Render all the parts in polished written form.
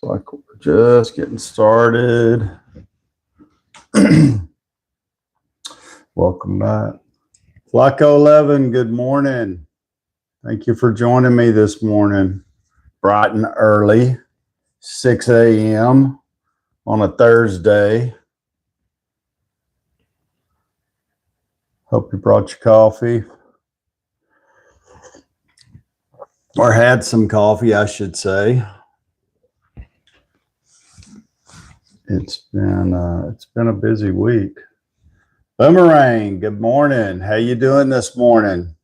Like we're just getting started. Welcome back. Flacco 11, good morning. Thank you for joining me this morning. Bright and early, 6 a.m. on a Thursday. Hope you brought your coffee. Or had some coffee, I should say. It's been a busy week. Boomerang, good morning. How you doing this morning?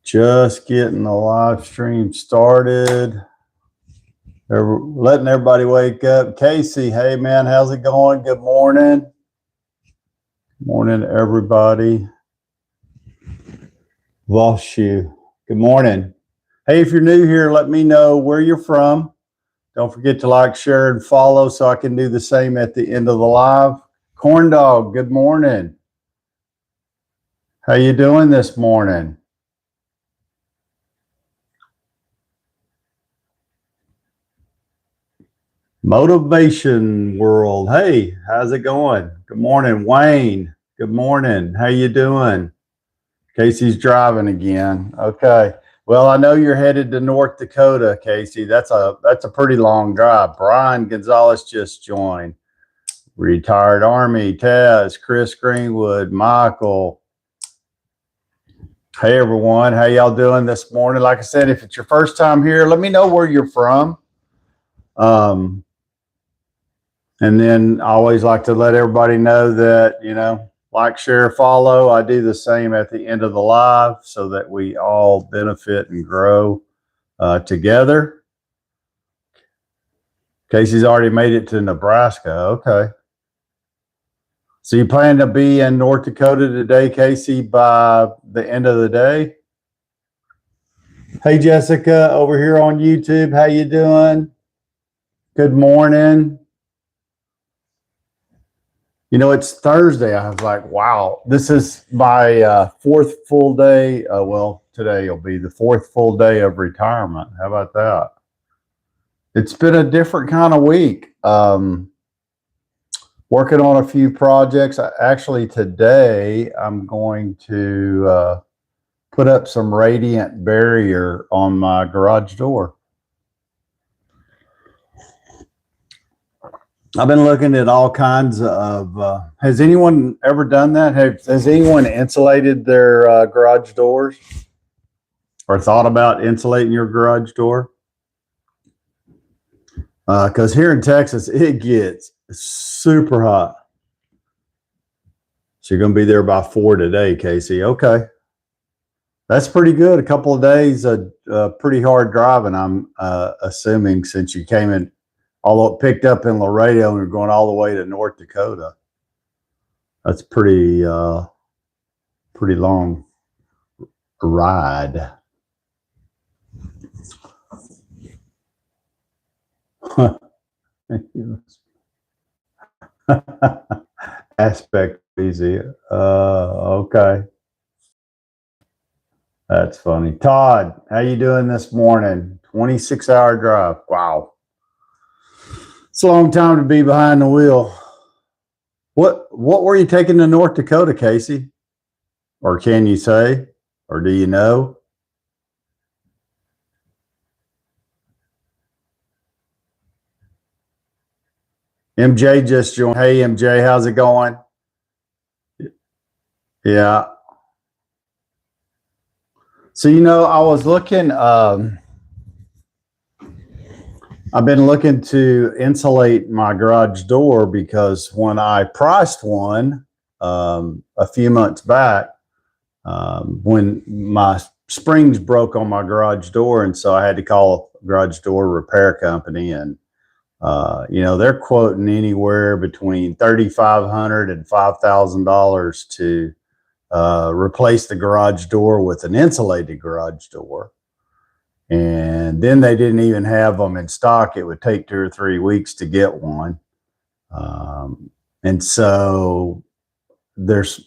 Just getting the live stream started. Letting everybody wake up. Casey, hey man, how's it going? Good morning. Good morning, everybody. Lost you. Good morning. Hey, if you're new here, let me know where you're from. Don't forget to like, share, and follow so I can do the same at the end of the live. Corn Dog, good morning. How you doing this morning? Motivation World, hey, how's it going? Good morning, Wayne. Good morning. How you doing? Casey's driving again. Okay. Well, I know you're headed to North Dakota, Casey. That's a pretty long drive. Brian Gonzalez just joined. Retired Army, Taz, Chris Greenwood, Michael. Hey everyone, how y'all doing this morning? Like I said, if it's your first time here, let me know where you're from. And then I always like to let everybody know that, like, share, follow. I do the same at the end of the live so that we all benefit and grow together. Casey's already made it to Nebraska. Okay. So you plan to be in North Dakota today, Casey, by the end of the day? Hey, Jessica, over here on YouTube. How you doing? Good morning. It's Thursday. I was like, wow, this is my fourth full day. Well, today will be the fourth full day of retirement. How about that? It's been a different kind of week. Working on a few projects. Actually, today I'm going to put up some radiant barrier on my garage door. I've been looking at all kinds of, has anyone ever done that? Has anyone insulated their garage doors or thought about insulating your garage door? Because here in Texas, it gets super hot. So you're going to be there by 4 today, Casey. Okay. That's pretty good. A couple of days of pretty hard driving, I'm assuming, since you came in. Although it picked up in Laredo and you're going all the way to North Dakota. That's pretty long ride. Aspect easy. Okay. That's funny. Todd, how you doing this morning? 26-hour drive. Wow. It's a long time to be behind the wheel. What were you taking to North Dakota, Casey? Or can you say? Or do you know? MJ just joined. Hey, MJ, how's it going? Yeah. So, I was looking, I've been looking to insulate my garage door because when I priced one a few months back, when my springs broke on my garage door, and so I had to call a garage door repair company, and they're quoting anywhere between $3,500 and $5,000 to replace the garage door with an insulated garage door. And then they didn't even have them in stock. It would take 2 or 3 weeks to get one. And so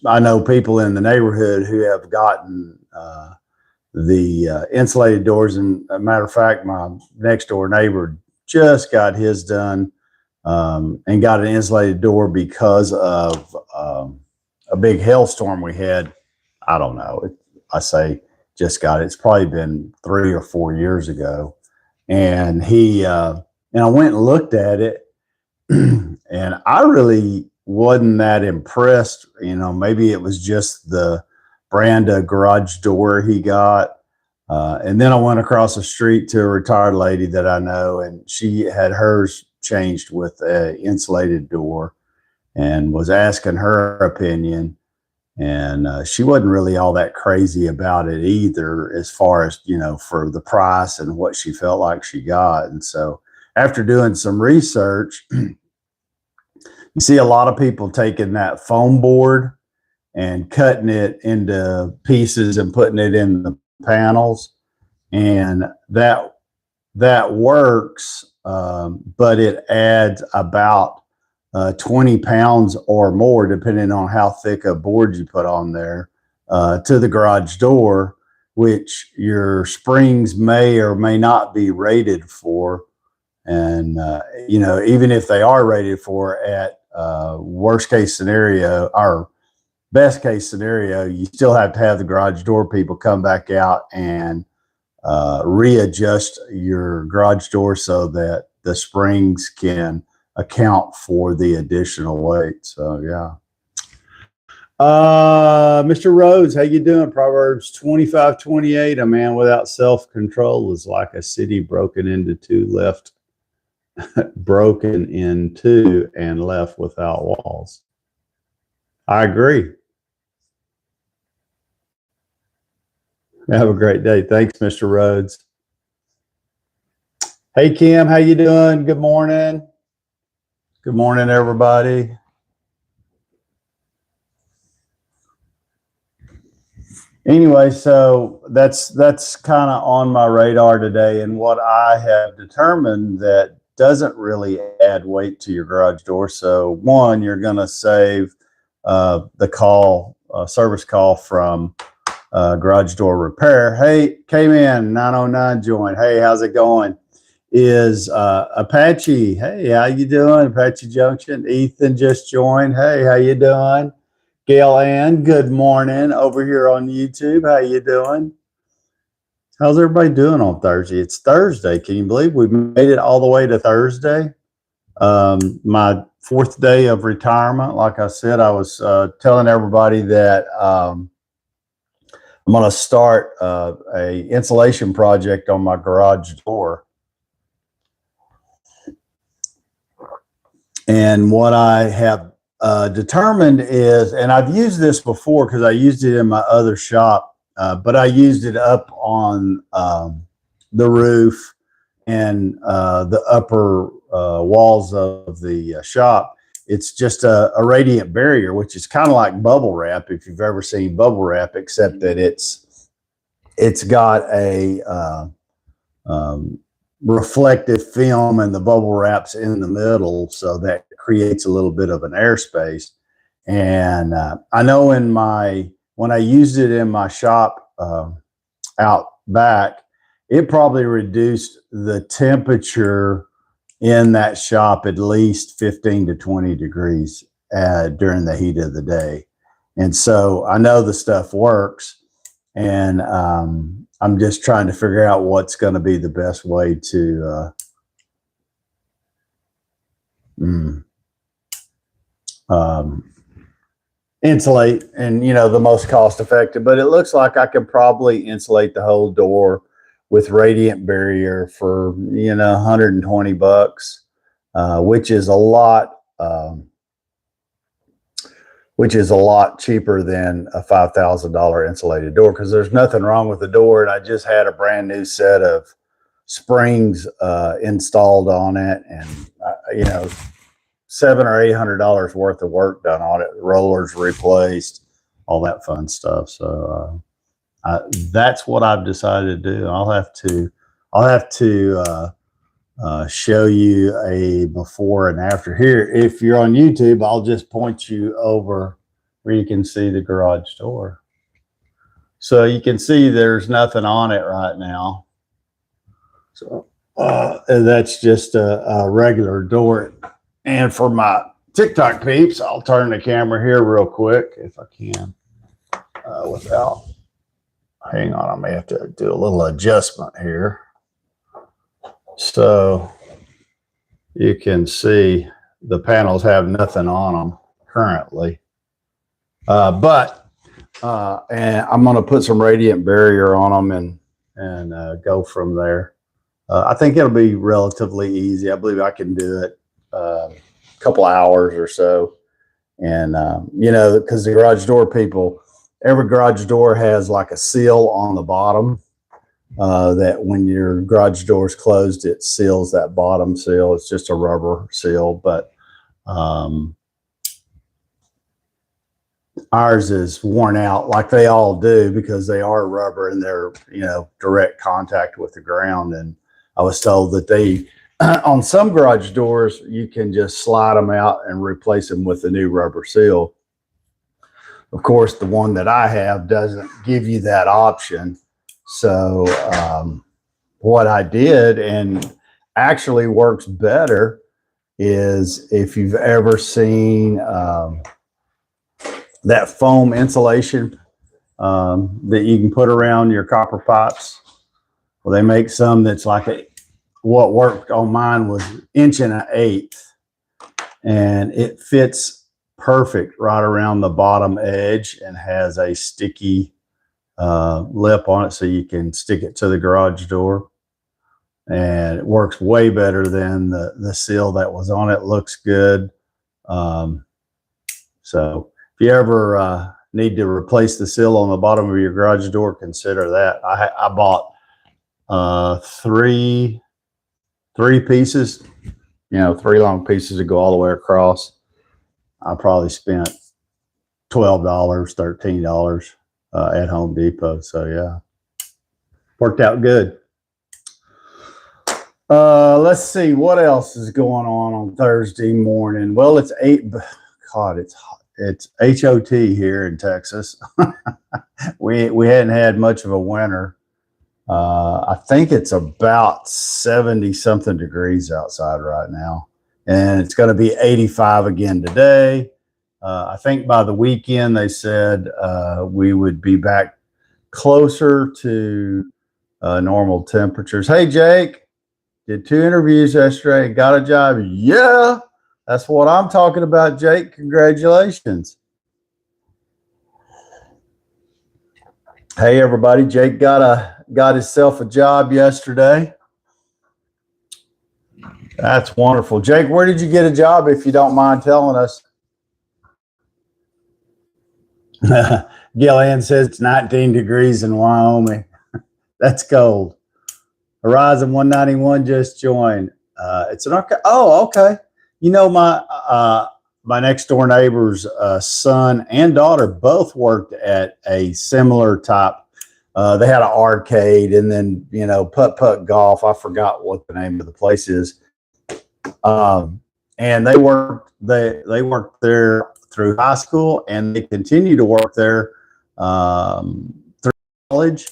I know people in the neighborhood who have gotten the insulated doors. And a matter of fact, my next door neighbor just got his done, and got an insulated door because of a big hailstorm we had. I don't know. I say just got it. It's probably been 3 or 4 years ago. And and I went and looked at it, and I really wasn't that impressed. Maybe it was just the brand of garage door he got. And then I went across the street to a retired lady that I know, and she had hers changed with an insulated door and was asking her opinion. And she wasn't really all that crazy about it either, as far as, for the price and what she felt like she got. And so after doing some research, you see a lot of people taking that foam board and cutting it into pieces and putting it in the panels. And that works, but it adds about 20 pounds or more, depending on how thick a board you put on there, to the garage door, which your springs may or may not be rated for. And, even if they are rated for, at worst case scenario or best case scenario, you still have to have the garage door people come back out and readjust your garage door so that the springs can account for the additional weight. So yeah. Mr. Rhodes, how you doing? Proverbs 25:28. A man without self-control is like a city broken into and left without walls. I agree. Have a great day. Thanks, Mr. Rhodes. Hey, Kim, how you doing? Good morning. Good morning, everybody. Anyway, so that's kind of on my radar today, and what I have determined that doesn't really add weight to your garage door. So one, you're going to save the service call from garage door repair. Hey, came in 909 join. Hey, how's it going? Is Apache. Hey, how you doing? Apache Junction. Ethan just joined. Hey, how you doing? Gail Ann, good morning over here on YouTube. How you doing? How's everybody doing on Thursday? It's Thursday. Can you believe we made it all the way to Thursday? My 4th day of retirement. Like I said, I was telling everybody that I'm going to start a insulation project on my garage door. And what I have determined is, and I've used this before because I used it in my other shop, but I used it up on the roof and the upper walls of the shop. It's just a radiant barrier, which is kind of like bubble wrap, if you've ever seen bubble wrap, except that it's got a reflective film, and the bubble wrap's in the middle, so that creates a little bit of an airspace. And I know when I used it in my shop out back, it probably reduced the temperature in that shop at least 15 to 20 degrees during the heat of the day. And so I know the stuff works, and I'm just trying to figure out what's going to be the best way to insulate, and the most cost effective. But it looks like I could probably insulate the whole door with radiant barrier for $120, which is a lot. Which is a lot cheaper than a $5,000 insulated door, because there's nothing wrong with the door. And I just had a brand new set of springs installed on it, and $700 or $800 worth of work done on it, rollers replaced, all that fun stuff. So that's what I've decided to do. I'll have to show you a before and after. Here, if you're on YouTube, I'll just point you over where you can see the garage door. So you can see there's nothing on it right now. So and that's just a regular door. And for my TikTok peeps, I'll turn the camera here real quick if I can. Without, hang on, I may have to do a little adjustment here. So you can see the panels have nothing on them currently. And I'm going to put some radiant barrier on them and go from there. I think it'll be relatively easy. I believe I can do it a couple hours or so. And, you know, because the garage door people, every garage door has like a seal on the bottom that when your garage door is closed, it seals that bottom seal. It's just a rubber seal, but ours is worn out like they all do because they are rubber and they're, you know, direct contact with the ground. And I was told that they, on some garage doors, you can just slide them out and replace them with a new rubber seal. Of course, the one that I have doesn't give you that option. So what I did, and actually works better, is if you've ever seen that foam insulation that you can put around your copper pipes. Well, they make some that's like what worked on mine was 1.125 inches, and it fits perfect right around the bottom edge and has a sticky lip on it so you can stick it to the garage door. And it works way better than the seal that was on it. Looks good. So if you ever need to replace the seal on the bottom of your garage door, consider that. I bought three pieces, you know, 3 long pieces to go all the way across. I probably spent $12, $13 at Home Depot. So yeah, worked out good. Let's see what else is going on Thursday morning. Well, it's God, it's HOT here in Texas. we hadn't had much of a winter. I think it's about 70 something degrees outside right now, and it's going to be 85 again today. I think by the weekend they said we would be back closer to normal temperatures. Hey, Jake, did 2 interviews yesterday and got a job. Yeah, that's what I'm talking about, Jake. Congratulations. Hey, everybody. Jake got himself a job yesterday. That's wonderful. Jake, where did you get a job, if you don't mind telling us? Gillian says it's 19 degrees in Wyoming. That's cold. Horizon 191 just joined. It's an arcade. Oh, okay. You know, my next door neighbor's son and daughter both worked at a similar type. They had an arcade and then, you know, putt golf. I forgot what the name of the place is. And they worked there through high school, and they continue to work there through college.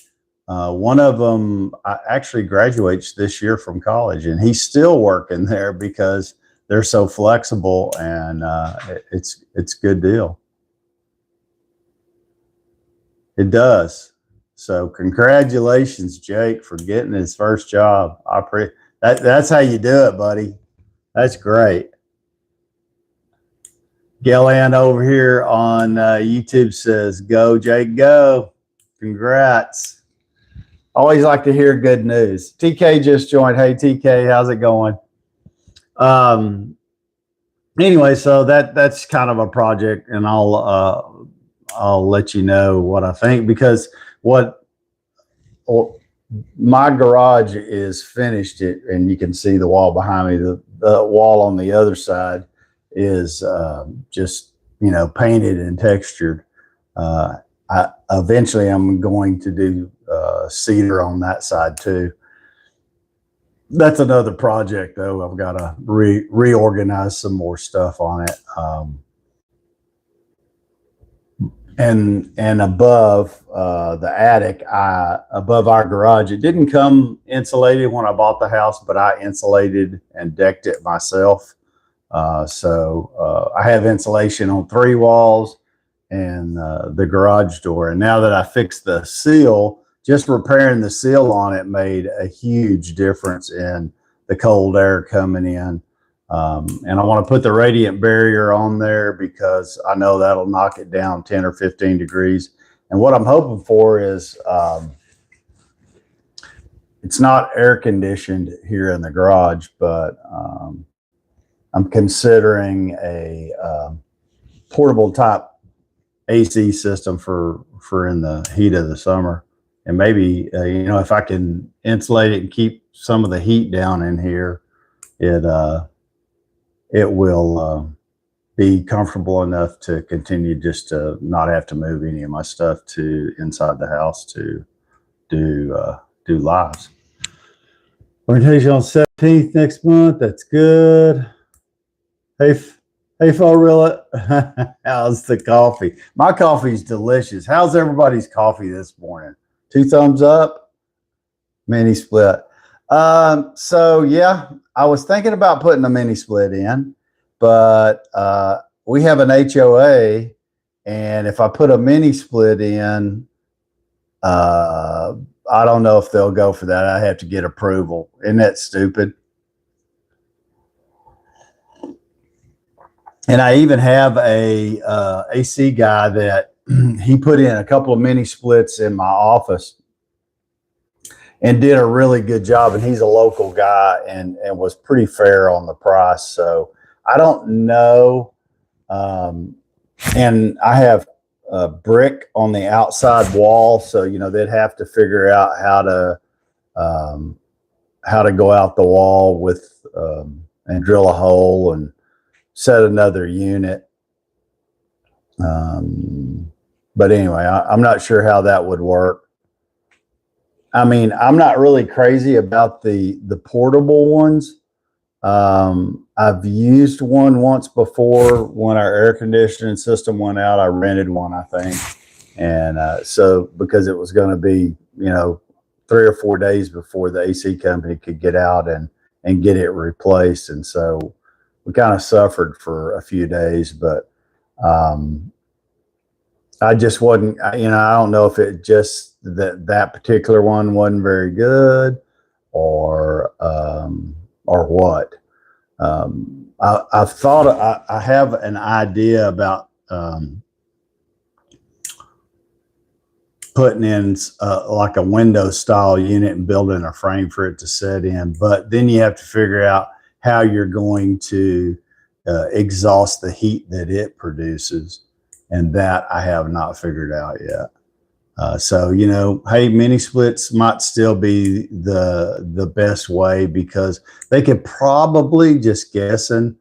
One of them actually graduates this year from college, and he's still working there because they're so flexible, and it's a good deal. It does. So congratulations, Jake, for getting his first job. That's how you do it, buddy. That's great. Gillian over here on YouTube says, "Go, Jake, go." Congrats. Always like to hear good news. TK just joined. Hey, TK, how's it going? Anyway, so that's kind of a project, and I'll let you know what I think, because my garage is finished, and you can see the wall behind me. The wall on the other side is just, you know, painted and textured. Eventually I'm going to do cedar on that side too. That's another project though. I've got to reorganize some more stuff on it. and above the attic, above our garage, it didn't come insulated when I bought the house, but I insulated and decked it myself. So I have insulation on 3 walls and the garage door. And now that I fixed the seal, just repairing the seal on it made a huge difference in the cold air coming in. And I want to put the radiant barrier on there because I know that'll knock it down 10 or 15 degrees. And what I'm hoping for is it's not air conditioned here in the garage, but I'm considering a portable type AC system for in the heat of the summer. And maybe, if I can insulate it and keep some of the heat down in here, it will be comfortable enough to continue just to not have to move any of my stuff to inside the house to do lives. Orientation on 17th next month. That's good. Hey, Florilla, how's the coffee? My coffee's delicious. How's everybody's coffee this morning? 2 thumbs up, mini split. So yeah, I was thinking about putting a mini split in, but we have an HOA, and if I put a mini split in, I don't know if they'll go for that. I have to get approval. Isn't that stupid? And I even have a AC guy that he put in a couple of mini splits in my office and did a really good job. And he's a local guy and was pretty fair on the price. So I don't know. And I have a brick on the outside wall. So, they'd have to figure out how to go out the wall with, and drill a hole and set another unit. But anyway, I'm not sure how that would work. I mean, I'm not really crazy about the portable ones. I've used one once before when our air conditioning system went out. I rented one, I think. And so because it was going to be, 3 or 4 days before the AC company could get out and get it replaced. And so we kind of suffered for a few days, but I just wasn't, I don't know if it just that particular one wasn't very good or what. I've thought, I have an idea about putting in like a window style unit and building a frame for it to set in, but then you have to figure out how you're going to exhaust the heat that it produces. And that I have not figured out yet. So, hey, mini splits might still be the best way because they could probably, just guessing,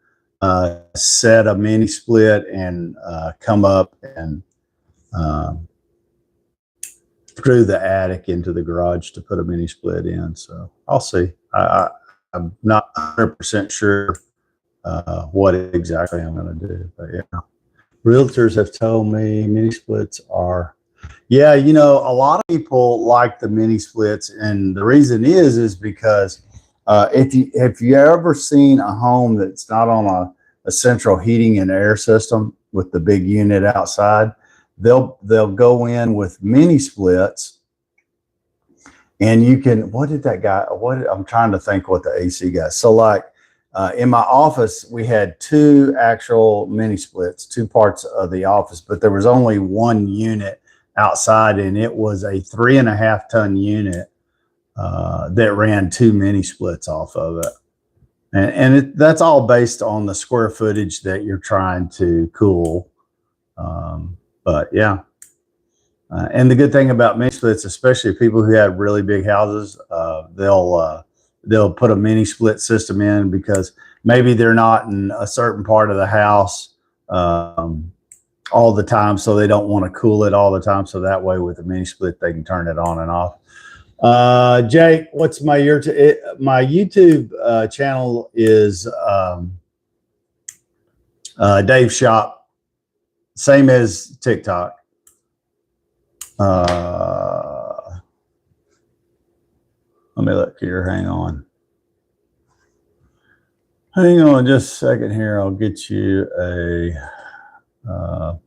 set a mini split and come up and through the attic into the garage to put a mini split in. So I'll see. I'm not 100% sure what exactly I'm going to do, but yeah. Realtors have told me mini splits are, a lot of people like the mini splits, and the reason is because if you ever seen a home that's not on a central heating and air system with the big unit outside, they'll go in with mini splits, and you can. I'm trying to think what the AC guy. So like. In my office, we had 2 actual mini splits, 2 parts of the office, but there was only 1 unit outside, and it was a 3.5 ton unit that ran 2 mini splits off of it. And that's all based on the square footage that you're trying to cool. But yeah. And the good thing about mini splits, especially people who have really big houses, they'll put a mini split system in because maybe they're not in a certain part of the house all the time, so they don't want to cool it all the time. So that way, with a mini split, they can turn it on and off. Jake, what's my YouTube channel is Dave Shop, same as TikTok. Let me look here. Hang on. Hang on just a second here. I'll get you I'll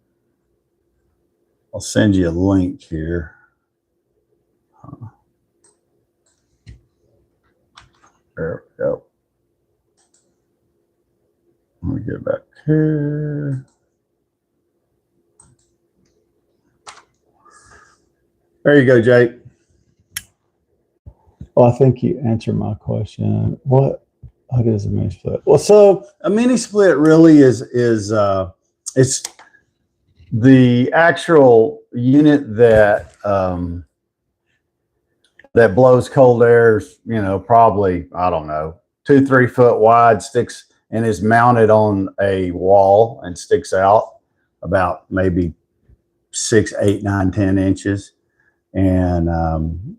send you a link here. There we go. Let me get back here. There you go, Jake. Well, I think you answered my question. What is a mini split? Well, so a mini split really is it's the actual unit that that blows cold air, probably, I don't know, 2-3 foot wide, sticks and is mounted on a wall and sticks out about maybe 6, 8, 9, 10 inches. And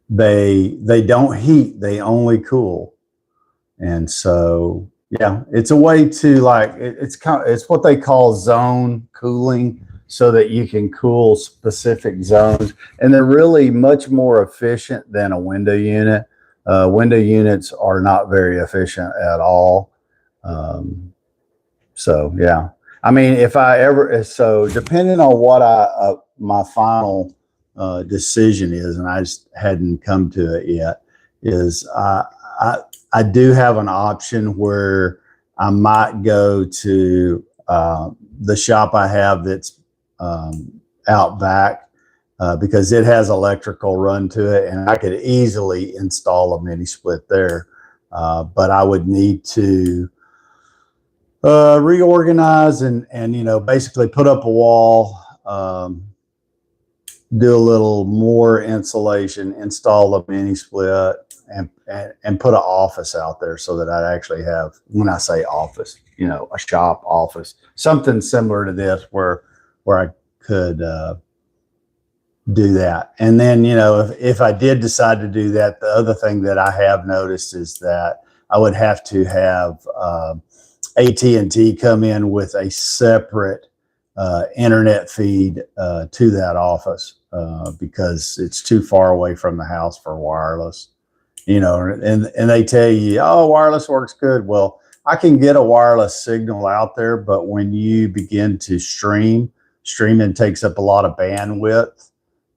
they don't heat, they only cool. And so, yeah, it's a way to it's what they call zone cooling, so that you can cool specific zones. And they're really much more efficient than a window unit. Window units are not very efficient at all. So, yeah. I mean, depending on what my final decision is, and I just hadn't come to it yet, is I do have an option where I might go to the shop I have that's out back, because it has electrical run to it, and I could easily install a mini split there. But I would need to reorganize and basically put up a wall, do a little more insulation, install a mini split, and put an office out there, so that I'd actually have, when I say office, a shop office, something similar to this, where I could do that. And then, if I did decide to do that, the other thing that I have noticed is that I would have to have AT&T come in with a separate internet feed to that office, because it's too far away from the house for wireless. And they tell you, oh, wireless works good. Well, I can get a wireless signal out there, but when you begin to streaming takes up a lot of bandwidth.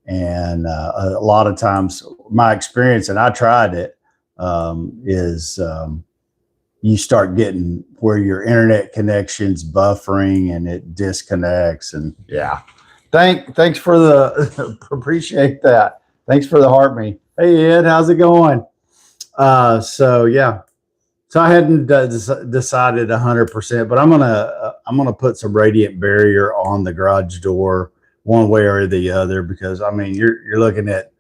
And a lot of times, my experience, and I tried it, is you start getting where your internet connection's buffering and it disconnects. And yeah, thanks for the appreciate that. Thanks for the heart me. Hey Ed, how's it going? So yeah, so I hadn't decided 100%, but I'm gonna put some radiant barrier on the garage door one way or the other, because I mean you're looking at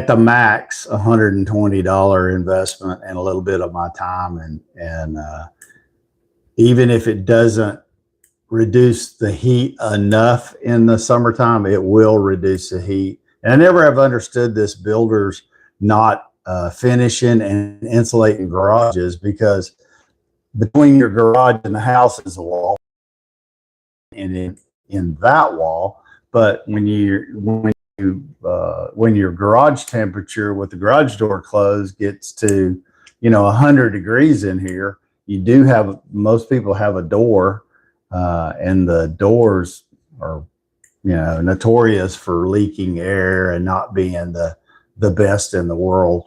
the max $120 investment and a little bit of my time, and even if it doesn't reduce the heat enough in the summertime, it will reduce the heat. And I never have understood this, builders not finishing and insulating garages, because between your garage and the house is a wall, and in that wall. But when your garage temperature with the garage door closed gets to 100 degrees in here, most people have a door, and the doors are notorious for leaking air and not being the best in the world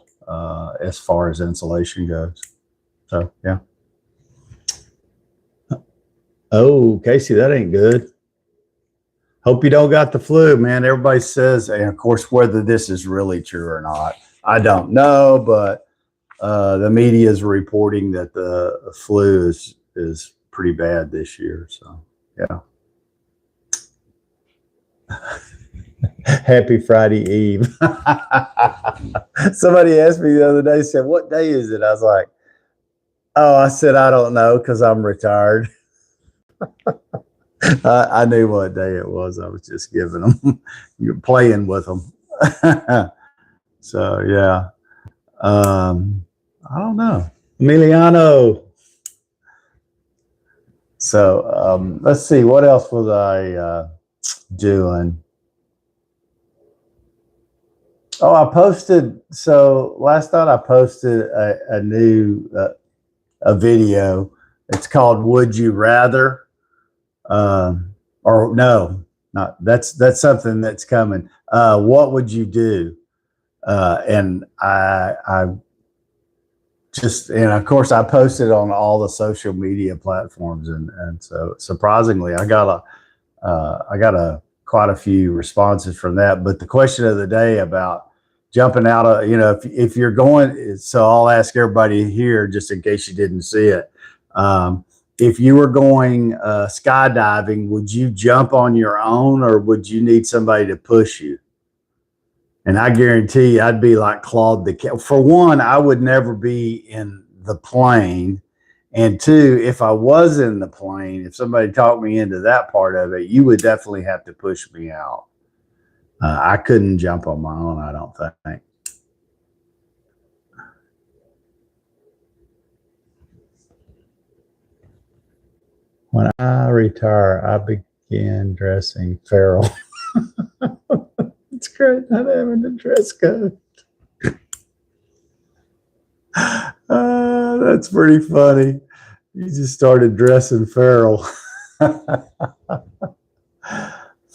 as far as insulation goes. So yeah. Oh, Casey, that ain't good. Hope you don't got the flu, man. Everybody says, and of course, whether this is really true or not, I don't know, but the media is reporting that the flu is pretty bad this year. So yeah. Happy Friday Eve. Somebody asked me the other day, said, what day is it? I was like, oh, I said, I don't know, because I'm retired. I knew what day it was. I was just giving them, you're playing with them. So yeah. I don't know. Emiliano. So let's see, what else was I doing? Oh, I posted. So last night I posted a new a video. It's called "Would You Rather," or no, not that's something that's coming. What would you do? And I just, and of course I posted on all the social media platforms, and so surprisingly I got a quite a few responses from that. But the question of the day about jumping out of, if you're going, so I'll ask everybody here just in case you didn't see it. If you were going skydiving, would you jump on your own or would you need somebody to push you? And I guarantee you, I'd be like Claude the Cat. For one, I would never be in the plane. And two, if I was in the plane, if somebody talked me into that part of it, you would definitely have to push me out. I couldn't jump on my own, I don't think. When I retire, I begin dressing feral. It's great not having a dress code. That's pretty funny. You just started dressing feral. Faux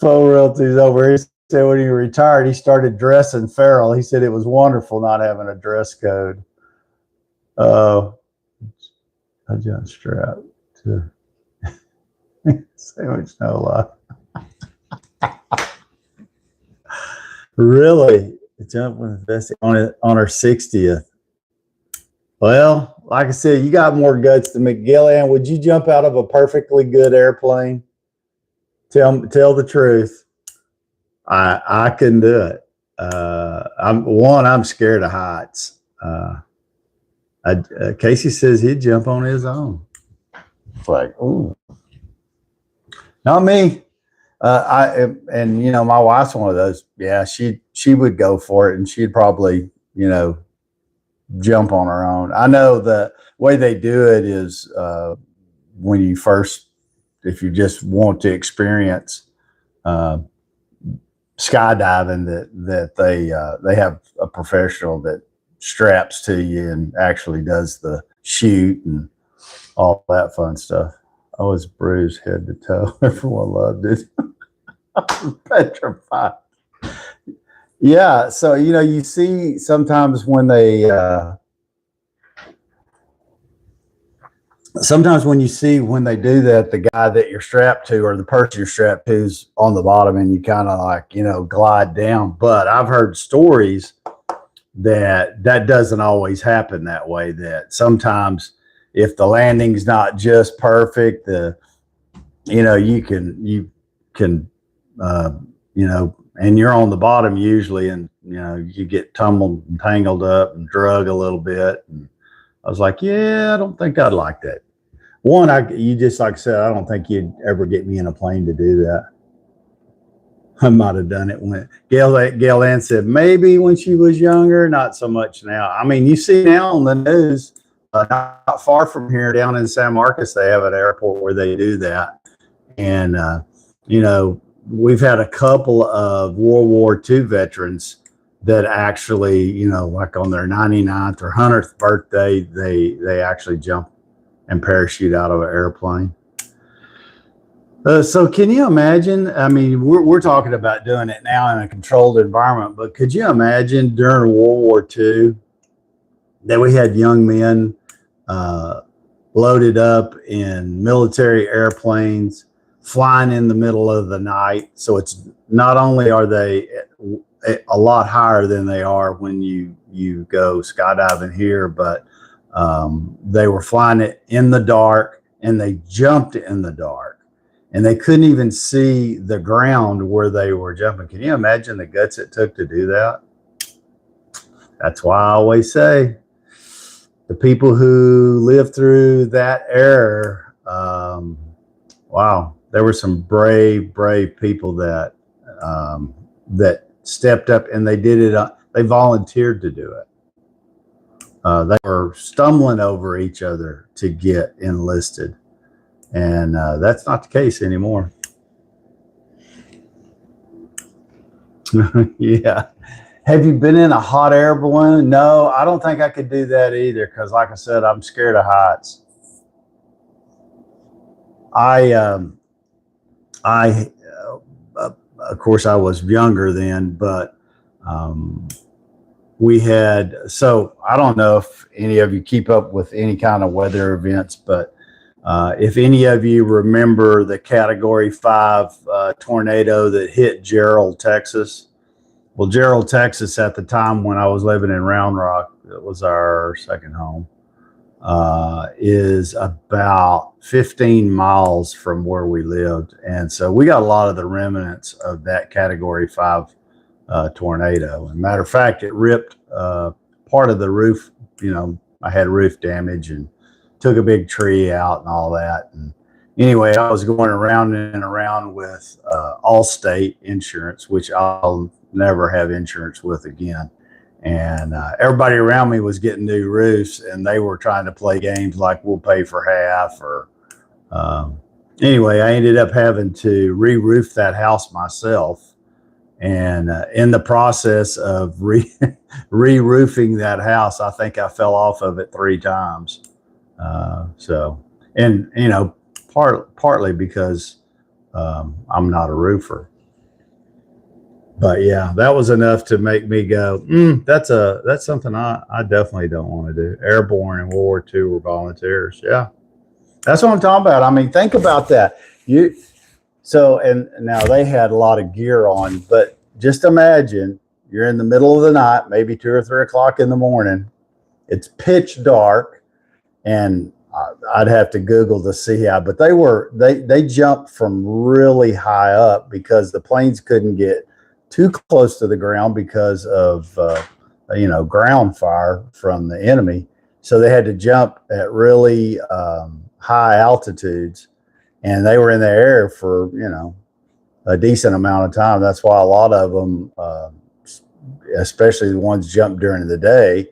Realty's over. He said when he retired, he started dressing feral. He said it was wonderful not having a dress code. Uh, I just strapped to sandwich no lie. Really? Jump with the best on her 60th. Well, like I said, you got more guts than McGillian. Would you jump out of a perfectly good airplane? Tell the truth. I couldn't do it. I'm scared of heights. Casey says he'd jump on his own. It's like, ooh, not me. And my wife's one of those. Yeah, she would go for it, and she'd probably jump on her own. I know the way they do it is when you first, if you just want to experience skydiving, that they have a professional that straps to you and actually does the shoot and all that fun stuff. I was bruised head to toe. Everyone loved it. I was petrified. Yeah, so you see sometimes when they sometimes when you see when they do that, the guy that you're strapped to or the person you're strapped to is on the bottom and you kind of like, glide down. But I've heard stories that doesn't always happen that way, that sometimes if the landing's not just perfect, you can and you're on the bottom usually, and you get tumbled and tangled up and drug a little bit. And I was like, yeah, I don't think I'd like that. One, you just, like I said, I don't think you'd ever get me in a plane to do that. I might have done it when Gail Ann said maybe when she was younger, not so much now. I mean, you see now on the news, not far from here, down in San Marcos, they have an airport where they do that. And we've had a couple of World War II veterans that actually, like on their 99th or 100th birthday, they actually jump and parachute out of an airplane. So can you imagine? I mean, we're talking about doing it now in a controlled environment, but could you imagine during World War II that we had young men loaded up in military airplanes, flying in the middle of the night? So it's not only are they a lot higher than they are when you go skydiving here, but they were flying it in the dark and they jumped in the dark. And they couldn't even see the ground where they were jumping. Can you imagine the guts it took to do that? That's why I always say the people who lived through that era, wow, there were some brave people that stepped up, and they did it. They volunteered to do it. They were stumbling over each other to get enlisted. And that's not the case anymore. Yeah. Have you been in a hot air balloon? No, I don't think I could do that either because, like I said, I'm scared of heights. I of course, I was younger then, but um, we had. So I don't know if any of you keep up with any kind of weather events, but if any of you remember the Category 5 tornado that hit Gerald, Texas. Well, Gerald, Texas, at the time when I was living in Round Rock, it was our second home, is about 15 miles from where we lived. And so we got a lot of the remnants of that Category 5 tornado. And matter of fact, it ripped part of the roof. I had roof damage and took a big tree out and all that. And anyway, I was going around and around with Allstate insurance, which I'll never have insurance with again. And everybody around me was getting new roofs, and they were trying to play games like we'll pay for half. Or anyway, I ended up having to re-roof that house myself. And in the process of re-roofing that house, I think I fell off of it 3 times. And partly because I'm not a roofer. But yeah, that was enough to make me go, that's something I definitely don't want to do. Airborne in World War II were volunteers. Yeah, that's what I'm talking about. I mean, think about that. And now they had a lot of gear on, but just imagine you're in the middle of the night, maybe 2 or 3 o'clock in the morning. It's pitch dark, and I'd have to Google to see how, but they jumped from really high up because the planes couldn't get too close to the ground because of ground fire from the enemy. So they had to jump at really high altitudes, and they were in the air for a decent amount of time. That's why a lot of them, especially the ones jumped during the day,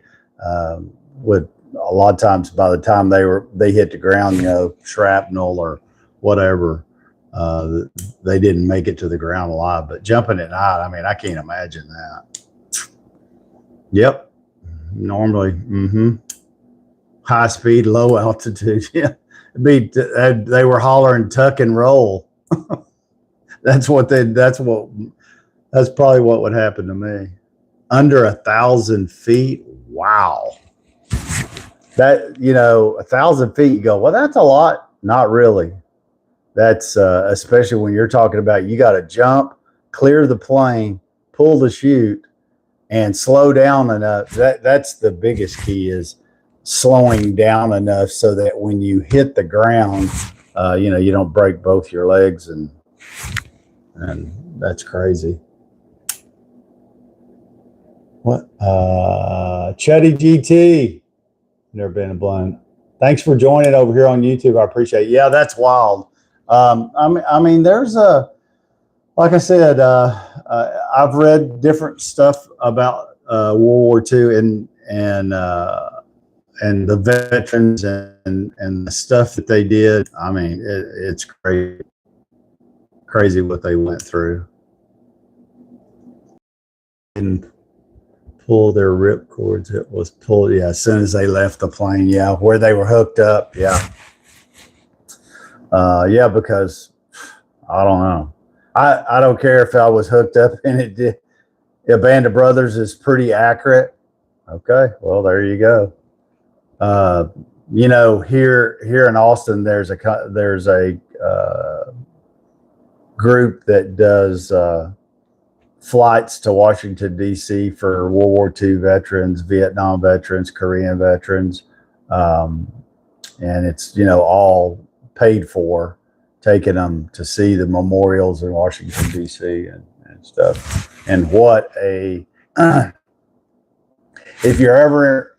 would a lot of times by the time they hit the ground, shrapnel or whatever. They didn't make it to the ground alive, but jumping at night, I mean, I can't imagine that. Yep. Normally, high speed, low altitude. Yeah. They were hollering tuck and roll. That's probably what would happen to me. Under 1,000 feet. Wow. That, 1,000 feet, you go, well, that's a lot. Not really. That's especially when you're talking about you got to jump, clear the plane, pull the chute, and slow down enough. That's the biggest key, is slowing down enough so that when you hit the ground, you don't break both your legs, and that's crazy. What? Chuddy GT. Never been a balloon. Thanks for joining over here on YouTube. I appreciate it. Yeah, that's wild. I mean, there's like I said, I've read different stuff about World War II and the veterans and the stuff that they did. I mean, it's crazy what they went through. And pull their rip cords. It was pulled, yeah, as soon as they left the plane. Yeah, where they were hooked up. Yeah. Yeah, because I don't know. I don't care if I was hooked up and it did. A Band of Brothers is pretty accurate. Okay, well, there you go. Here in Austin, there's a group that does flights to Washington, D.C. for World War II veterans, Vietnam veterans, Korean veterans. And it's, all paid for, taking them to see the memorials in Washington, D.C. and stuff. And what if you're ever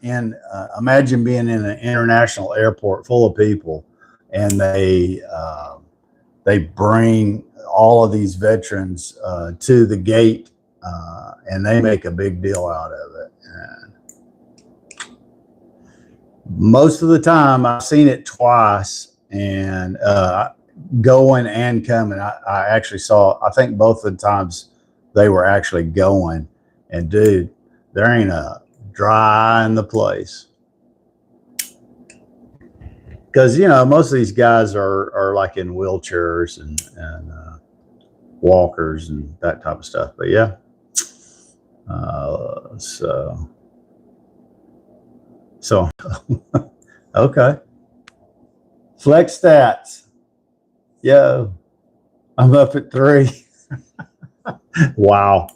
imagine being in an international airport full of people, and they bring all of these veterans to the gate, and they make a big deal out of it. And most of the time, I've seen it twice, and going and coming. I actually saw, I think both of the times they were actually going, And dude, there ain't a dry in the place. Because, most of these guys are like in wheelchairs and walkers and that type of stuff. But yeah. So okay. Flex stats. Yo, I'm up at 3. Wow.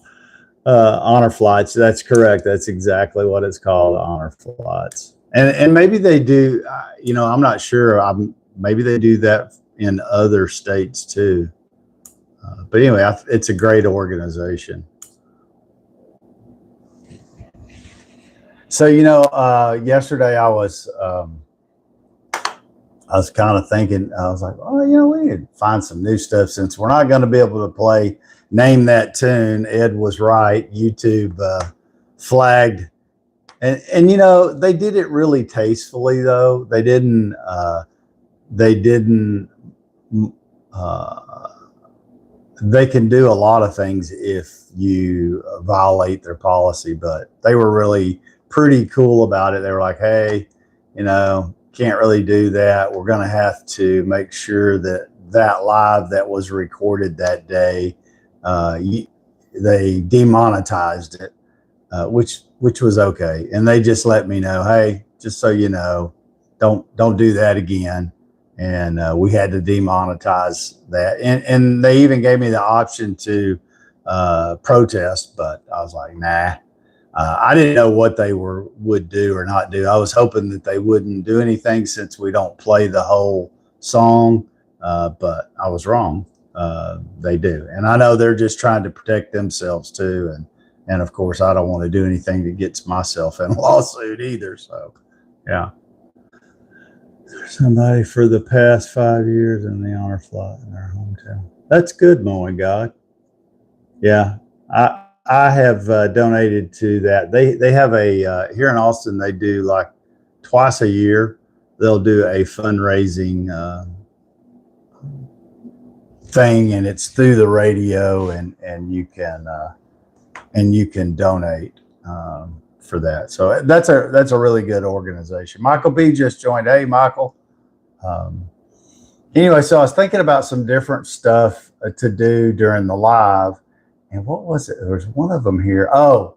Honor flights. That's correct. That's exactly what it's called. Honor flights. And maybe they do, I'm not sure. Maybe they do that in other states too. But anyway, it's a great organization. So, yesterday I was kind of thinking, I was like, oh, we need to find some new stuff since we're not going to be able to play Name That Tune. Ed was right. YouTube flagged. And they did it really tastefully, though. They didn't they can do a lot of things if you violate their policy, but they were really pretty cool about it. They were like, hey, can't really do that. We're going to have to make sure that live that was recorded that day, they demonetized it, which was okay. And they just let me know, hey, just so you know, don't do that again. And we had to demonetize that. And they even gave me the option to protest, but I was like, nah. I didn't know what they would do or not do. I was hoping that they wouldn't do anything since we don't play the whole song, but I was wrong. They do. And I know they're just trying to protect themselves too. And of course, I don't want to do anything that gets myself in a lawsuit either. So, yeah. Somebody for the past 5 years in the honor flight in their hometown. That's good, my God. Yeah, I have donated to that. They have a here in Austin. They do like twice a year. They'll do a fundraising thing, and it's through the radio, and you can donate for that. So that's a really good organization. Michael B just joined. Hey, Michael. Anyway, so I was thinking about some different stuff to do during the live. And what was it? There was one of them here. Oh,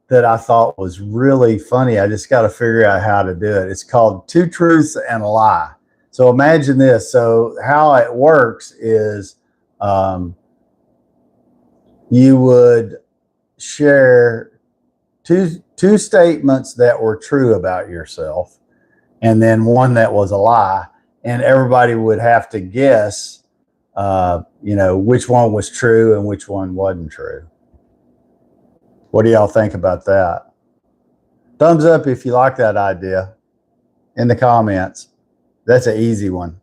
that I thought was really funny. I just got to figure out how to do it. It's called Two Truths and a Lie. So imagine this. So how it works is you would share two statements that were true about yourself, and then one that was a lie. And everybody would have to guess which one was true and which one wasn't true. What do y'all think about that? Thumbs up if you like that idea in the comments. That's an easy one.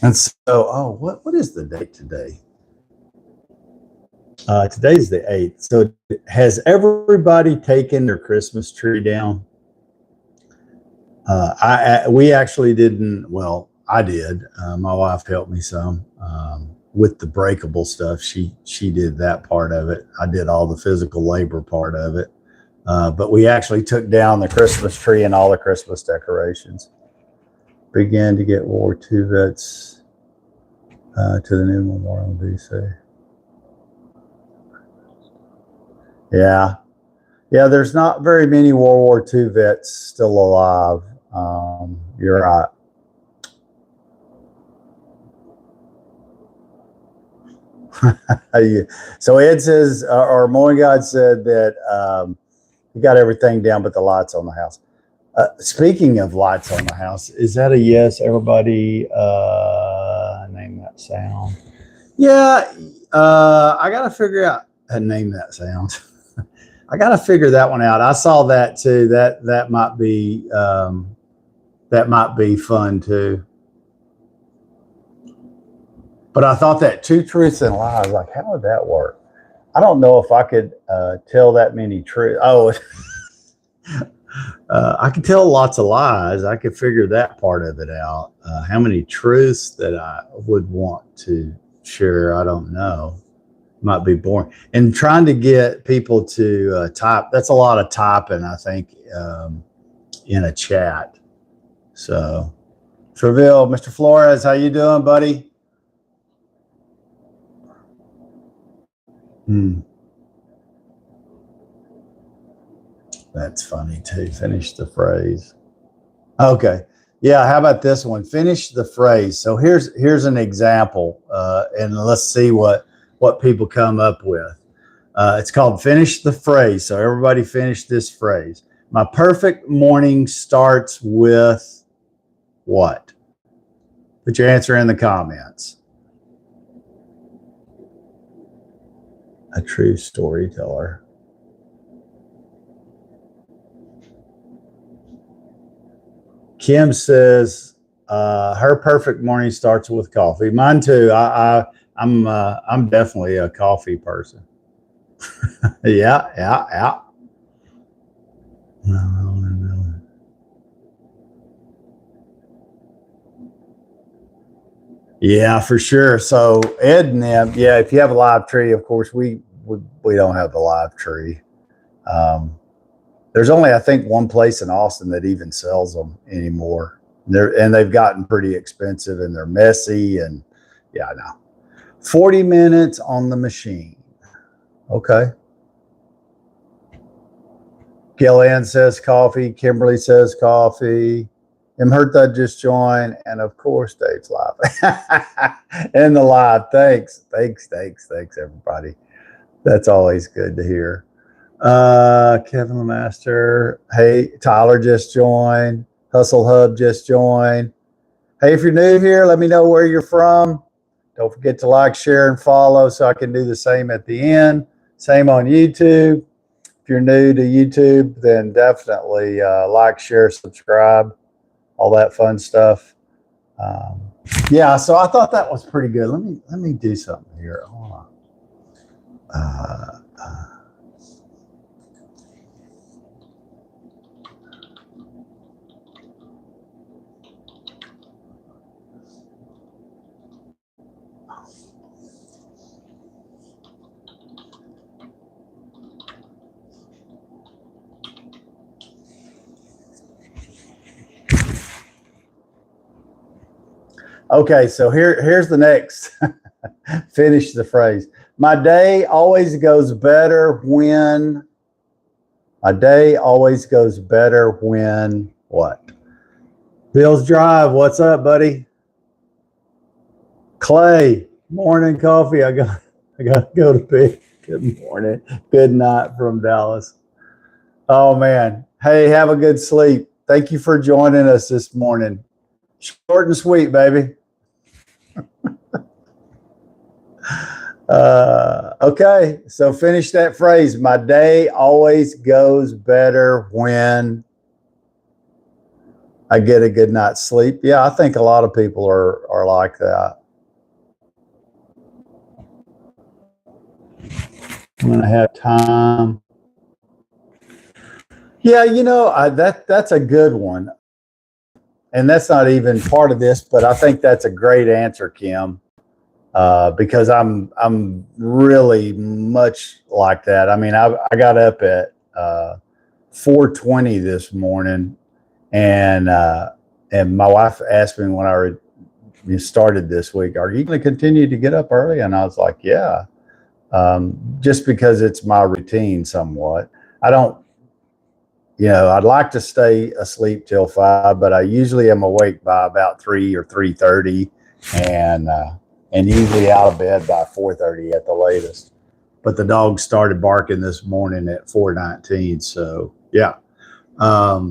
And so, what is the date today? Today's the 8th. So has everybody taken their Christmas tree down? We actually didn't. Well, I did. My wife helped me some with the breakable stuff. She did that part of it. I did all the physical labor part of it. But we actually took down the Christmas tree and all the Christmas decorations. Began to get World War II vets to the new memorial in DC. Yeah. There's not very many World War II vets still alive. You're right. So Ed says, or Moy God said that he got everything down but the lights on the house. Speaking of lights on the house, is that a yes? Everybody name that sound. Yeah, I got to figure out name that sound. I got to figure that one out. I saw that too. That might be fun too. But I thought that two truths and a lie. I was like, how would that work? I don't know if I could tell that many truths. Oh, I could tell lots of lies. I could figure that part of it out. How many truths that I would want to share, I don't know. Might be boring. And trying to get people to type, that's a lot of typing, I think, in a chat. So, Treville, Mr. Flores, how you doing, buddy? That's funny too. Finish the phrase. Okay. Yeah. How about this one? Finish the phrase. So here's an example, and let's see what people come up with. It's called finish the phrase. So everybody finish this phrase. My perfect morning starts with what? Put your answer in the comments. A true storyteller. Kim says her perfect morning starts with coffee. Mine too. I'm definitely a coffee person. Yeah. Yeah, for sure. So Ed and them, yeah, if you have a live tree, of course we don't have the live tree. There's only, I think, one place in Austin that even sells them anymore. They've gotten pretty expensive and they're messy and yeah, I know. 40 minutes on the machine. Okay. Gillian says coffee. Kimberly says coffee. Imherta just joined. And of course, Dave's live. In the live. Thanks, everybody. That's always good to hear. Kevin Lemaster. Hey, Tyler just joined. Hustle Hub just joined. Hey, if you're new here, let me know where you're from. Don't forget to like, share, and follow so I can do the same at the end. Same on YouTube. If you're new to YouTube, then definitely like, share, subscribe, all that fun stuff. Yeah, so I thought that was pretty good. Let me do something here. Hold on. Okay, so here's the next. Finish the phrase. My day always goes better when. My day always goes better when what? Bill's Drive. What's up, buddy? Clay. Morning coffee. I got to go to bed. Good morning. Good night from Dallas. Oh man. Hey, have a good sleep. Thank you for joining us this morning. Short and sweet, baby. Okay, so finish that phrase. My day always goes better when I get a good night's sleep. Yeah, I think a lot of people are like that. When I have time. Yeah, that's a good one. And that's not even part of this, but I think that's a great answer, Kim. Because I'm really much like that. I mean, I got up at 4:20 this morning, and my wife asked me when I started this week, "Are you going to continue to get up early?" And I was like, "Yeah," just because it's my routine somewhat. I don't, I'd like to stay asleep till 5, but I usually am awake by about 3 or 3:30, and usually out of bed by 4:30 at the latest. But the dog started barking this morning at 4:19. So yeah. But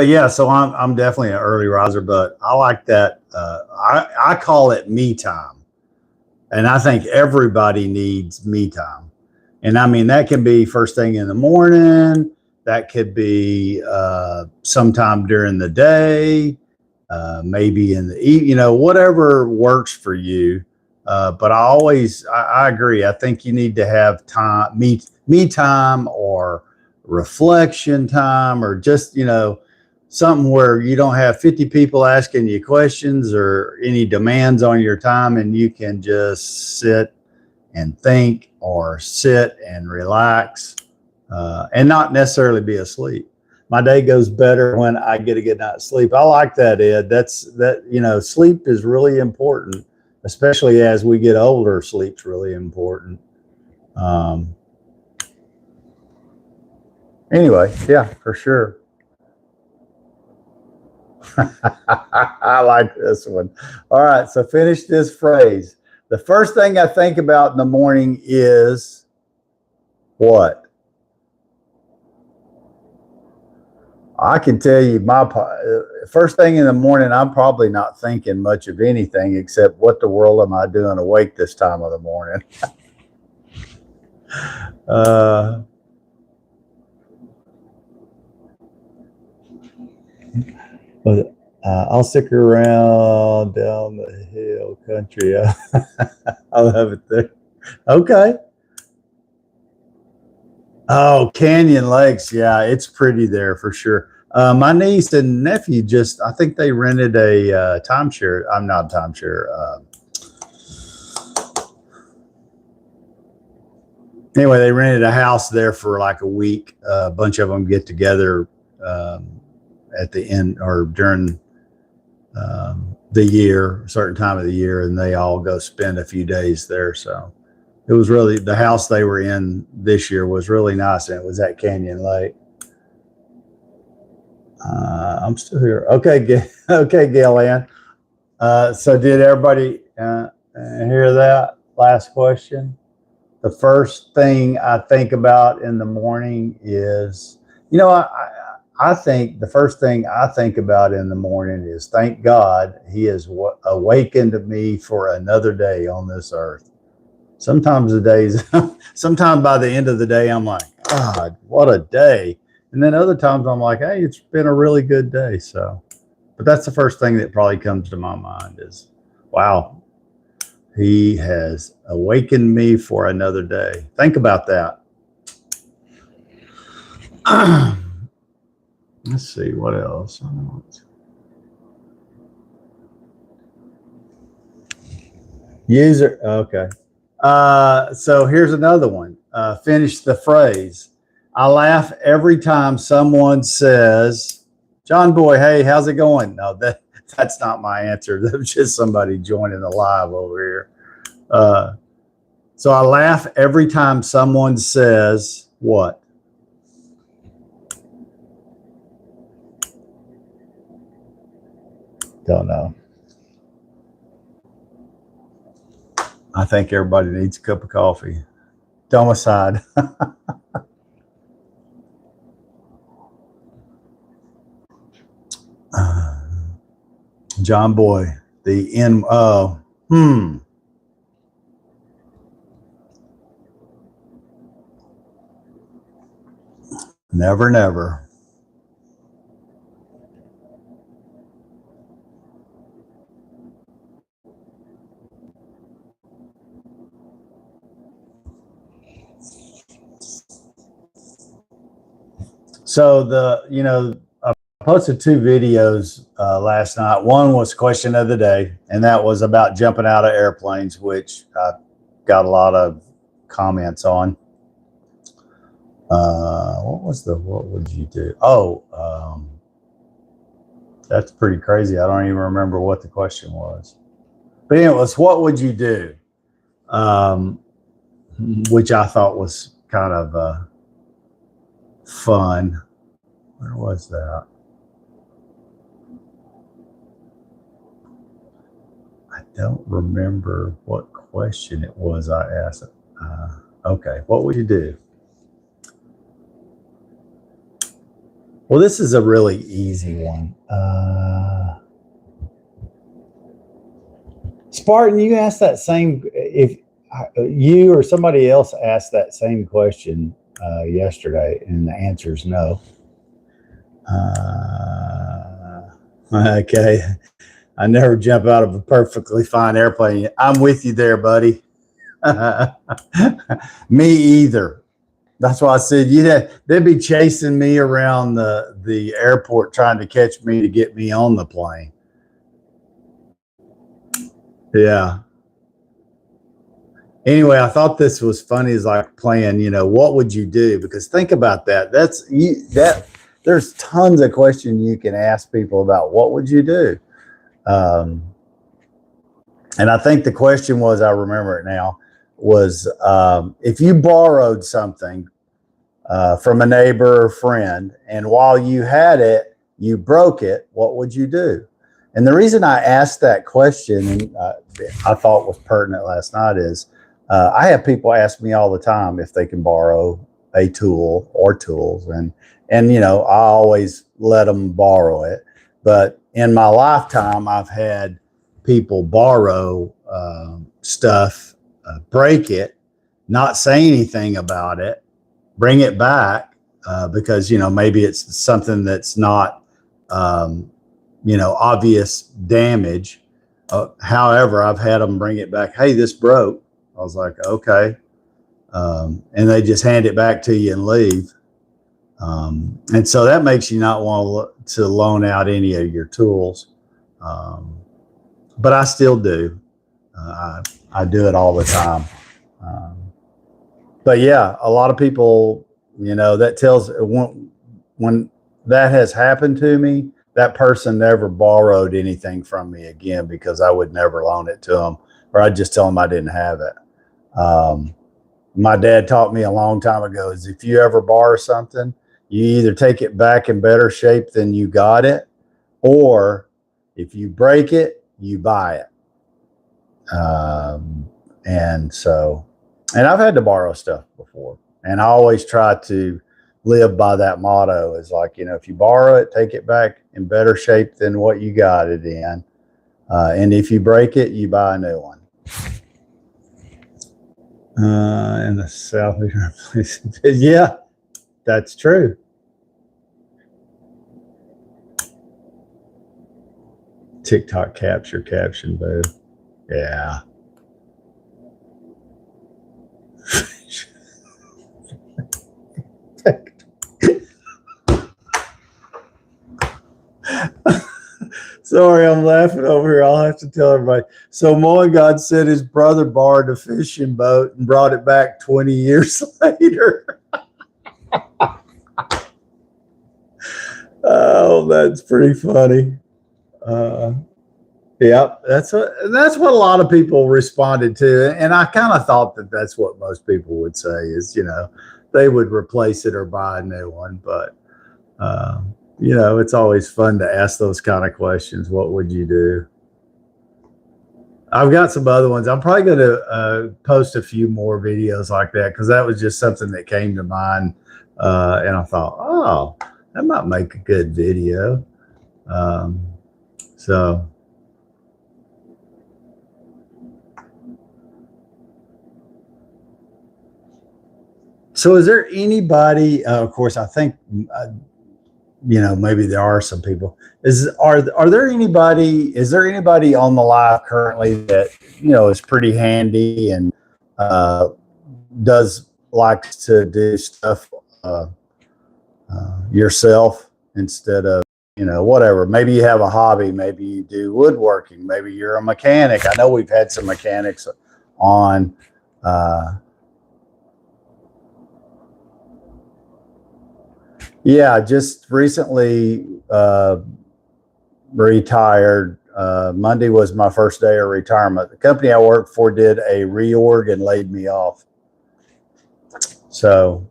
yeah, so I'm definitely an early riser, but I like that. I call it me time. And I think everybody needs me time. And I mean, that can be first thing in the morning. That could be sometime during the day. Maybe in the whatever works for you. But I agree. I think you need to have time, me time, or reflection time, or just, something where you don't have 50 people asking you questions or any demands on your time, and you can just sit and think or sit and relax, and not necessarily be asleep. My day goes better when I get a good night's sleep. I like that, Ed. Sleep is really important, especially as we get older. Sleep's really important. Anyway, yeah, for sure. I like this one. All right, so finish this phrase. The first thing I think about in the morning is what? I can tell you first thing in the morning, I'm probably not thinking much of anything except what the world am I doing awake this time of the morning? I'll stick around down the hill country. I'll have it there. Okay. Oh, Canyon Lakes. Yeah, it's pretty there for sure. My niece and nephew I think they rented a timeshare. I'm not timeshare. Anyway, they rented a house there for like a week. A bunch of them get together at the end or during the year, a certain time of the year, and they all go spend a few days there. So it was really, the house they were in this year was really nice, and it was at Canyon Lake. I'm still here. Okay, okay, Gail Ann. So did everybody hear that last question? The first thing I think about in the morning is, I think the first thing I think about in the morning is, thank God he has awakened me for another day on this earth. Sometimes sometimes by the end of the day, I'm like, God, what a day. And then other times I'm like, hey, it's been a really good day. So, but that's the first thing that probably comes to my mind is, wow, he has awakened me for another day. Think about that. Let's see, what else? User, okay. So here's another one. Finish the phrase. I laugh every time someone says, John Boy, hey, how's it going? No, that's not my answer. That's just somebody joining the live over here. So I laugh every time someone says what? Don't know. I think everybody needs a cup of coffee. Domicide. John Boy, the N. Never, never. So I posted two videos last night. One was question of the day, and that was about jumping out of airplanes, which I got a lot of comments on. What would you do? That's pretty crazy. I don't even remember what the question was. But anyway, it was, what would you do? Which I thought was kind of fun. Where was that? I don't remember what question it was I asked. Okay, what would you do? Well, this is a really easy one. Spartan, you asked that same, if you or somebody else asked that same question yesterday, and the answer is no. Okay. I never jump out of a perfectly fine airplane. I'm with you there, buddy. Me either. That's why I said they'd be chasing me around the airport trying to catch me to get me on the plane. Yeah. Anyway, I thought this was funny as like playing, what would you do? Because think about that. There's tons of questions you can ask people about what would you do? Um, and I think the question was, I remember it now, was if you borrowed something from a neighbor or friend, and while you had it, you broke it, what would you do? And the reason I asked that question, and I thought was pertinent last night, is I have people ask me all the time if they can borrow a tool or tools, and I always let them borrow it. But in my lifetime, I've had people borrow stuff, break it, not say anything about it, bring it back because maybe it's something that's not obvious damage. However, I've had them bring it back. Hey, this broke. I was like, okay, and they just hand it back to you and leave. And so that makes you not want to loan out any of your tools, but I still do. I do it all the time. But yeah, a lot of people, that tells when that has happened to me, that person never borrowed anything from me again because I would never loan it to them, or I'd just tell them I didn't have it. My dad taught me a long time ago is if you ever borrow something, you either take it back in better shape than you got it, or if you break it, you buy it. And I've had to borrow stuff before, and I always try to live by that motto is like, if you borrow it, take it back in better shape than what you got it in. And if you break it, you buy a new one. In the southeastern place. Yeah, that's true. TikTok caption, boo. Yeah. Sorry, I'm laughing over here. I'll have to tell everybody. So Moen God said his brother borrowed a fishing boat and brought it back 20 years later. Oh, that's pretty funny. Yeah, that's what a lot of people responded to, and I kind of thought that that's what most people would say is, they would replace it or buy a new one. But it's always fun to ask those kind of questions. What would you do? I've got some other ones. I'm probably going to post a few more videos like that because that was just something that came to mind, and I thought, oh, that might make a good video. So is there anybody? Of course, I think maybe there are some people. Are there anybody? Is there anybody on the live currently that is pretty handy and does likes to do stuff yourself instead of whatever? Maybe you have a hobby. Maybe you do woodworking. Maybe you're a mechanic. I know we've had some mechanics on. Yeah, just recently retired. Monday was my first day of retirement. The company I worked for did a reorg and laid me off. So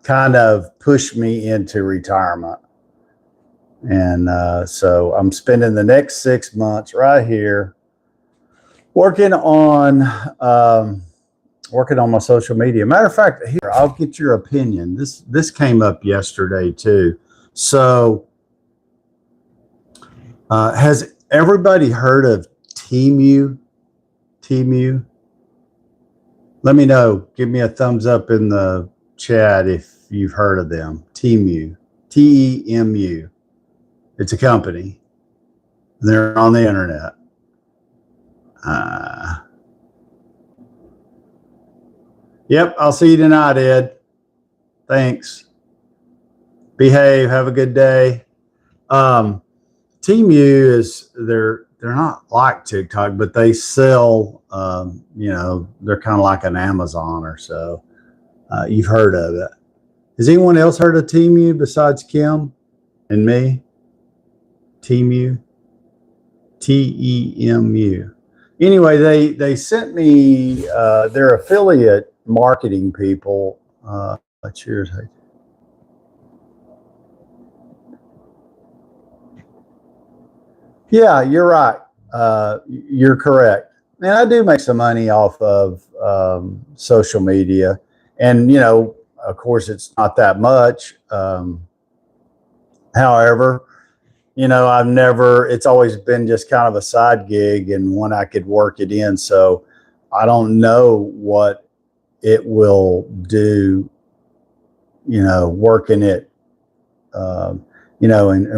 kind of pushed me into retirement. And so I'm spending the next 6 months right here working on my social media. Matter of fact, here, I'll get your opinion. This came up yesterday too. So has everybody heard of Temu? Temu? Let me know. Give me a thumbs up in the chat if you've heard of them. Temu. Temu. It's a company. They're on the internet. Yep, I'll see you tonight, Ed. Thanks. Behave. Have a good day. Temu is they're not like TikTok, but they sell. They're kind of like an Amazon or so. You've heard of it. Has anyone else heard of Temu besides Kim and me? Temu, Temu. Anyway, they sent me their affiliate marketing people. Cheers. Yeah, you're right. You're correct. And I do make some money off of social media. And, of course, it's not that much. However, it's always been just kind of a side gig and when I could work it in. So I don't know what it will do, working it. And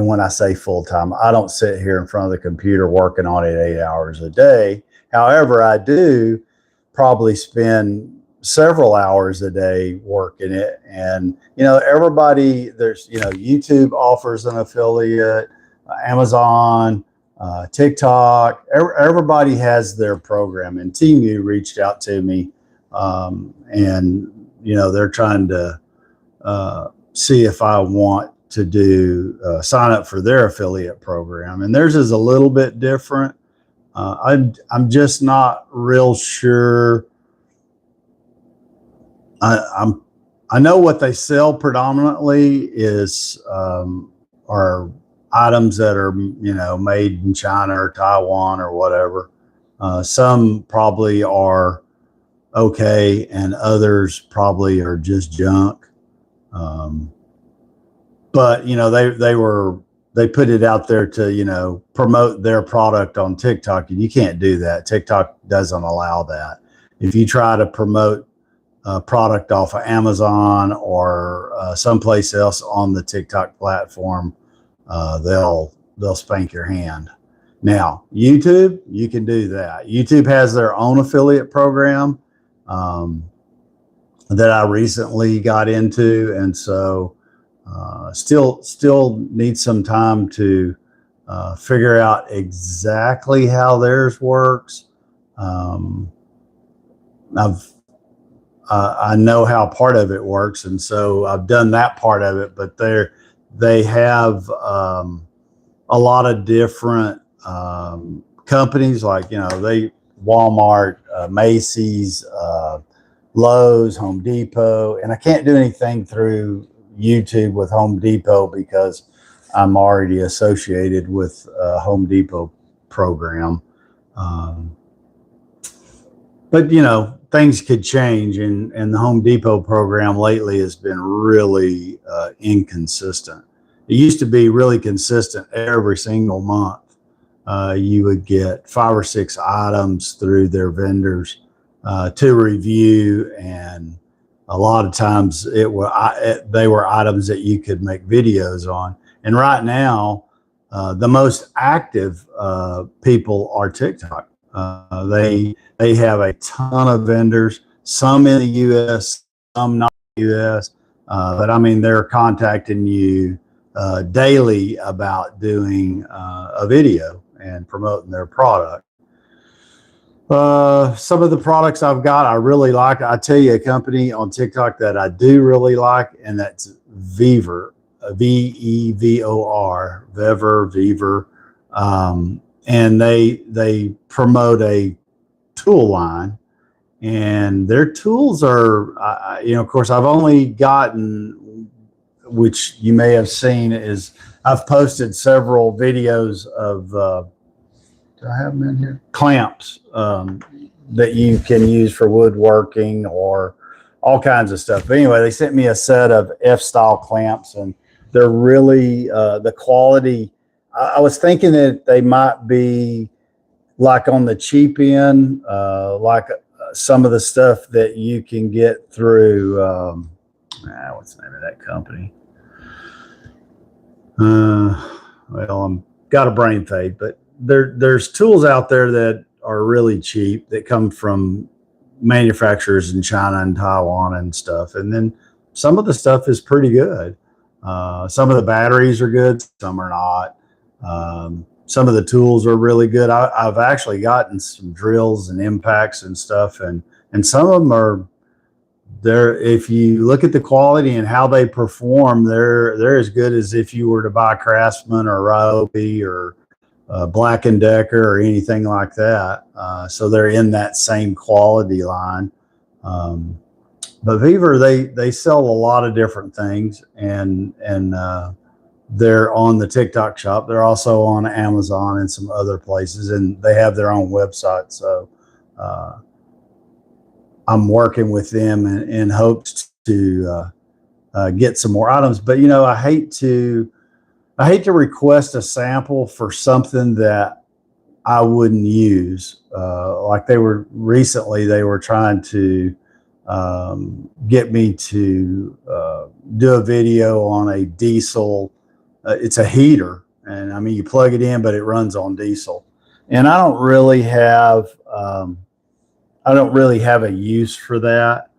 when I say full time, I don't sit here in front of the computer working on it 8 hours a day. However, I do probably spend several hours a day working it. And, everybody, YouTube offers an affiliate, Amazon, TikTok, everybody has their program. And Temu reached out to me and, they're trying to see if I want to do sign up for their affiliate program, and theirs is a little bit different. I'm just not real sure. I know what they sell predominantly is are items that are made in China or Taiwan or whatever. Some probably are okay, and others probably are just junk. But they put it out there to promote their product on TikTok, and you can't do that. TikTok doesn't allow that. If you try to promote a product off of Amazon or someplace else on the TikTok platform, they'll spank your hand. Now, YouTube, you can do that. YouTube has their own affiliate program that I recently got into, and so still need some time to figure out exactly how theirs works. I know how part of it works, and so I've done that part of it. But they have a lot of different companies, like Walmart, Macy's, Lowe's, Home Depot, and I can't do anything through YouTube with Home Depot because I'm already associated with a Home Depot program. But things could change, and the Home Depot program lately has been really inconsistent. It used to be really consistent every single month. You would get 5 or 6 items through their vendors to review, and a lot of times they were items that you could make videos on. And right now, the most active people are TikTok. They have a ton of vendors, some in the U.S., some not in the U.S. But I mean, they're contacting you daily about doing a video and promoting their product. Some of the products I've got, I really like. I tell you a company on TikTok that I do really like, and that's Vevor, Vevor, Vevor. And they promote a tool line, and their tools are, of course, I've only gotten, which you may have seen, is I've posted several videos of, do I have them in here? Clamps that you can use for woodworking or all kinds of stuff. But anyway, they sent me a set of F-style clamps, and they're really, the quality, I was thinking that they might be like on the cheap end, like some of the stuff that you can get through, what's the name of that company? Well, I'm got a brain fade, but there's tools out there that are really cheap that come from manufacturers in China and Taiwan and stuff. And then some of the stuff is pretty good. Some of the batteries are good, some are not. Some of the tools are really good. I've actually gotten some drills and impacts and stuff, and some of them are there. If you look at the quality and how they perform, they're as good as if you were to buy Craftsman or Ryobi or Black and Decker or anything like that. So they're in that same quality line. But Beaver, they sell a lot of different things, and they're on the TikTok shop. They're also on Amazon and some other places, and they have their own website. So I'm working with them in hopes to get some more items. But I hate to request a sample for something that I wouldn't use. Like they were trying to get me to do a video on a diesel. It's a heater, and I mean you plug it in, but it runs on diesel. And I don't really have a use for that,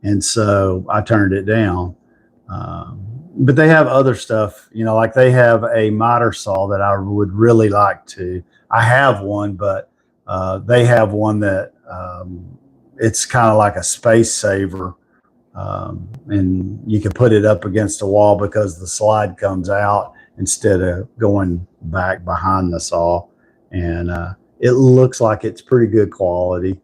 and so I turned it down. But they have other stuff, like they have a miter saw that I would really like to. I have one, but they have one that it's kind of like a space saver, and you can put it up against a wall because the slide comes out instead of going back behind the saw, and it looks like it's pretty good quality.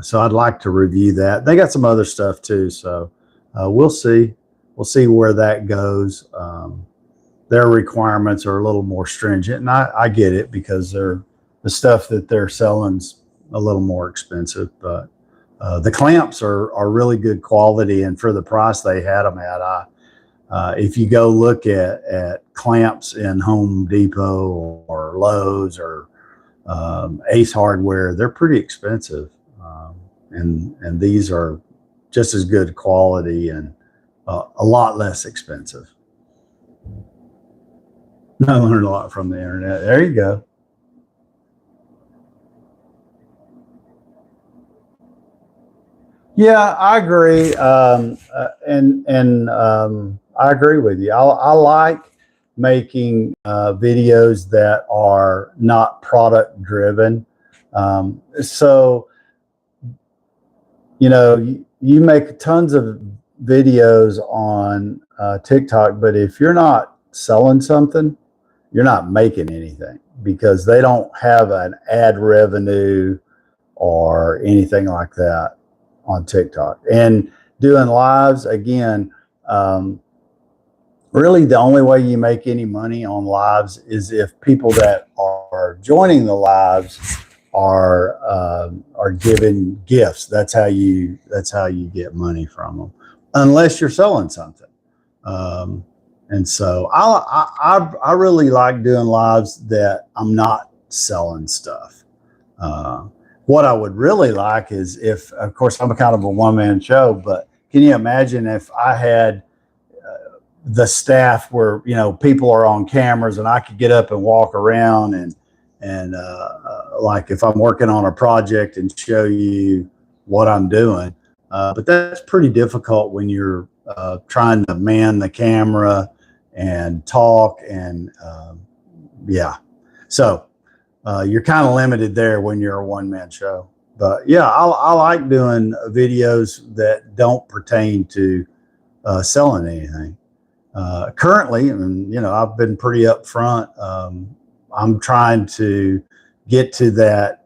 So I'd like to review that. They got some other stuff too, so we'll see. We'll see where that goes. Their requirements are a little more stringent, and I get it because the stuff that they're selling's a little more expensive. But the clamps are really good quality, and for the price they had them at, if you go look at clamps in Home Depot or Lowe's or Ace Hardware, they're pretty expensive, and these are just as good quality and a lot less expensive. I learned a lot from the internet. There you go. Yeah, I agree, and I agree with you. I like making videos that are not product driven. So you make tons of videos on TikTok, but if you're not selling something, you're not making anything because they don't have an ad revenue or anything like that on TikTok. And doing lives, again, really the only way you make any money on lives is if people that are joining the lives are given gifts. That's how you get money from them, unless you're selling something. And so I really like doing lives that I'm not selling stuff. What I would really like is if, of course, I'm a kind of a one-man show, but can you imagine if I had the staff where, people are on cameras and I could get up and walk around and like if I'm working on a project and show you what I'm doing. But that's pretty difficult when you're trying to man the camera and talk and yeah. So you're kind of limited there when you're a one-man show. But yeah, I like doing videos that don't pertain to selling anything. Currently, and I've been pretty upfront. I'm trying to get to that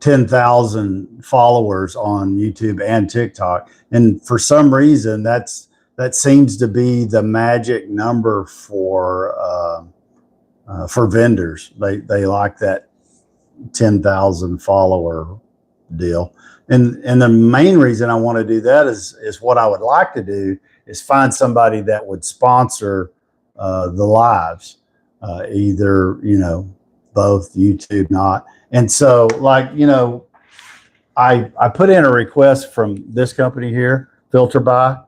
10,000 followers on YouTube and TikTok, and for some reason that seems to be the magic number for vendors. They like that 10,000 follower deal, and the main reason I want to do that is what I would like to do is find somebody that would sponsor the lives, either both YouTube, not. And so I put in a request from this company here, Filter By,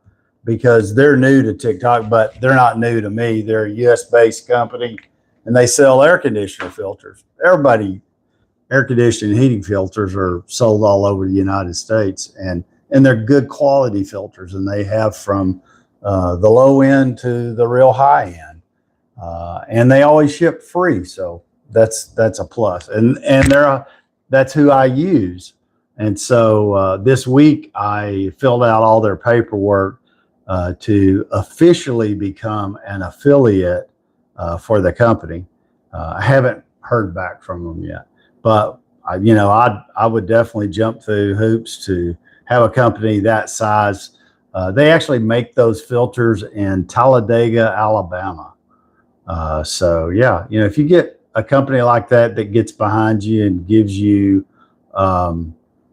because they're new to TikTok, but they're not new to me. They're a US based company and they sell air conditioner filters. Air conditioning heating filters are sold all over the United States. And and they're good quality filters, and they have from the low end to the real high end, and they always ship free. So that's a plus, and that's who I use. And so this week I filled out all their paperwork to officially become an affiliate for the company. I haven't heard back from them yet, but I would definitely jump through hoops to have a company that size. They actually make those filters in Talladega, Alabama. So yeah, if you get a company like that that gets behind you and gives you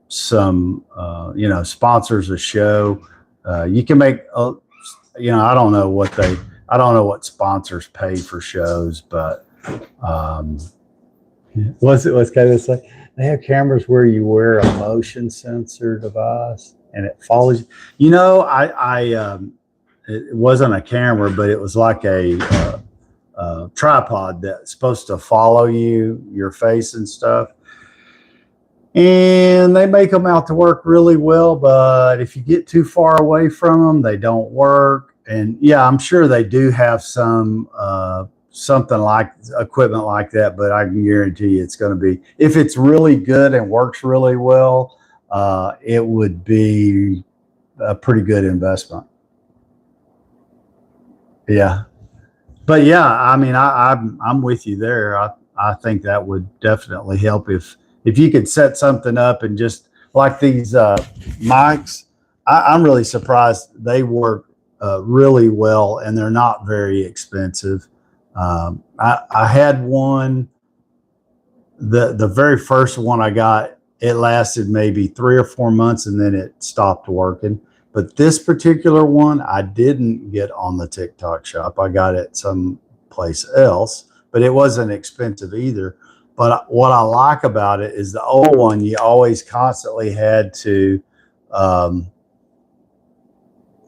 some sponsors a show, you can make I don't know what sponsors pay for shows, but what's kind of say, they have cameras where you wear a motion sensor device and it follows you. It wasn't a camera, but it was like a tripod that's supposed to follow your face and stuff. And they make them out to work really well, but if you get too far away from them, they don't work. And yeah, I'm sure they do have some something like equipment like that, but I can guarantee you it's going to be, if it's really good and works really well, it would be a pretty good investment. Yeah. But yeah, I mean, I'm with you there. I think that would definitely help if you could set something up and just like these mics. I'm really surprised they work really well, and they're not very expensive. I had one, the very first one I got, it lasted maybe 3 or 4 months and then it stopped working. But this particular one, I didn't get on the TikTok shop. I got it someplace else, but it wasn't expensive either. But what I like about it is the old one, you always constantly had to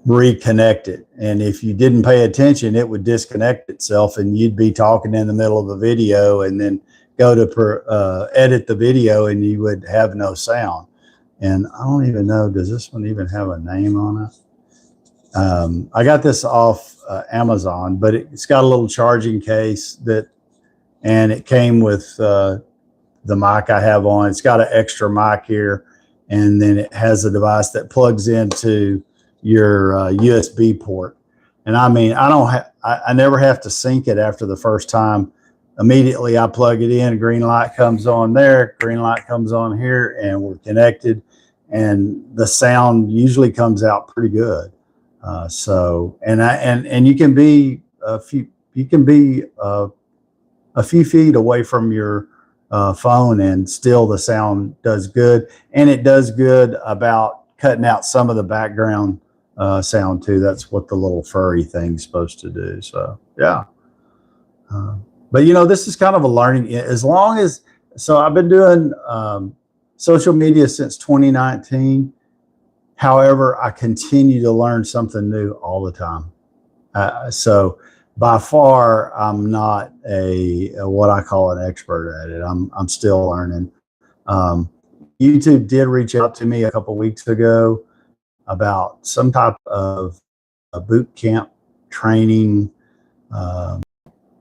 reconnect it. And if you didn't pay attention, it would disconnect itself and you'd be talking in the middle of a video and then go to edit the video and you would have no sound. And I don't even know, does this one even have a name on it? I got this off Amazon, but it's got a little charging case and it came with the mic I have on. It's got an extra mic here, and then it has a device that plugs into your USB port. And I mean, I never have to sync it after the first time. Immediately I plug it in, green light comes on there, green light comes on here, and we're connected. And the sound usually comes out pretty good. And you can be a few feet away from your phone and still the sound does good. And it does good about cutting out some of the background sound too. That's what the little furry thing's supposed to do. So yeah. But this is kind of a learning, so I've been doing social media since 2019. However, I continue to learn something new all the time. So by far, I'm not what I call an expert at it. I'm still learning. YouTube did reach out to me a couple of weeks ago about some type of a boot camp training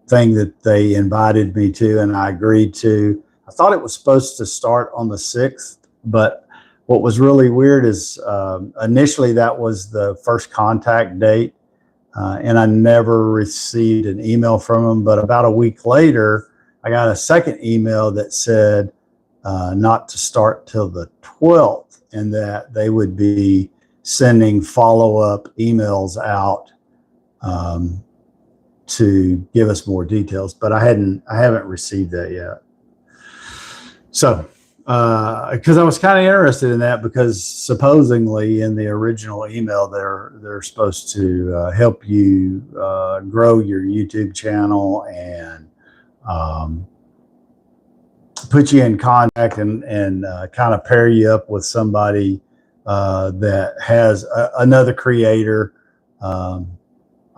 thing that they invited me to, and I agreed to. I thought it was supposed to start on the 6th, but what was really weird is initially that was the first contact date, and I never received an email from them. But about a week later, I got a second email that said not to start till the 12th, and that they would be sending follow-up emails out to give us more details, but I haven't received that yet. So, because I was kind of interested in that, because supposedly in the original email, they're supposed to help you grow your YouTube channel and put you in contact and kind of pair you up with somebody that has another creator.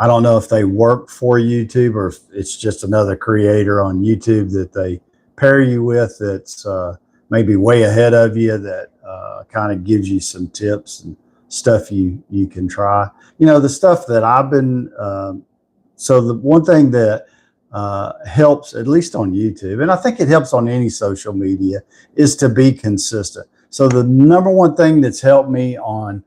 I don't know if they work for YouTube or if it's just another creator on YouTube that they pair you with that's maybe way ahead of you that kind of gives you some tips and stuff you can try. The stuff that I've been. So the one thing that helps, at least on YouTube, and I think it helps on any social media, is to be consistent. So the number one thing that's helped me on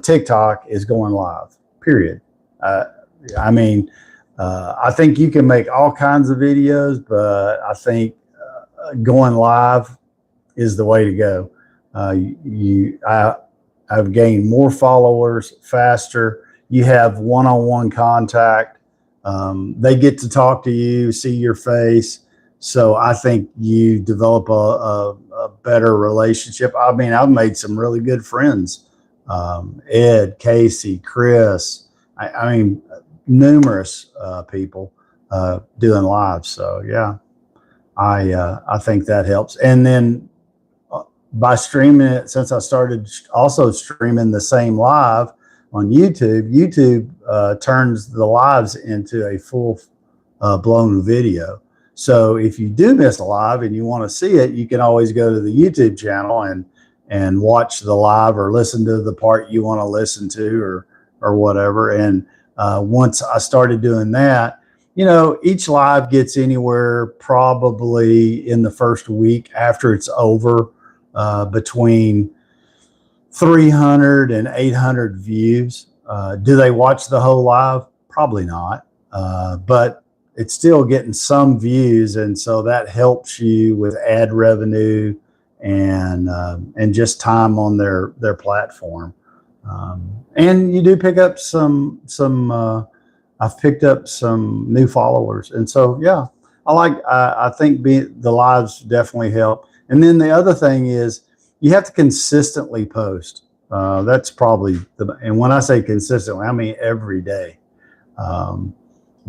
TikTok is going live, period. I mean, I think you can make all kinds of videos, but I think going live is the way to go. I've gained more followers faster. You have one-on-one contact. They get to talk to you, see your face. So I think you develop a better relationship. I mean, I've made some really good friends. Ed, Casey, Chris, I mean, numerous people doing live. So yeah, I think that helps. And then by streaming it, since I started also streaming the same live on YouTube, YouTube turns the lives into a full blown video. So if you do miss a live and you want to see it, you can always go to the YouTube channel and watch the live or listen to the part you want to listen to or whatever. And once I started doing that, each live gets anywhere probably in the first week after it's over between 300 and 800 views. Do they watch the whole live? Probably not. But it's still getting some views. And so that helps you with ad revenue and just time on their platform. And you do pick up I've picked up some new followers. And so, yeah, I think the lives definitely help. And then the other thing is you have to consistently post. That's probably and when I say consistently, I mean every day.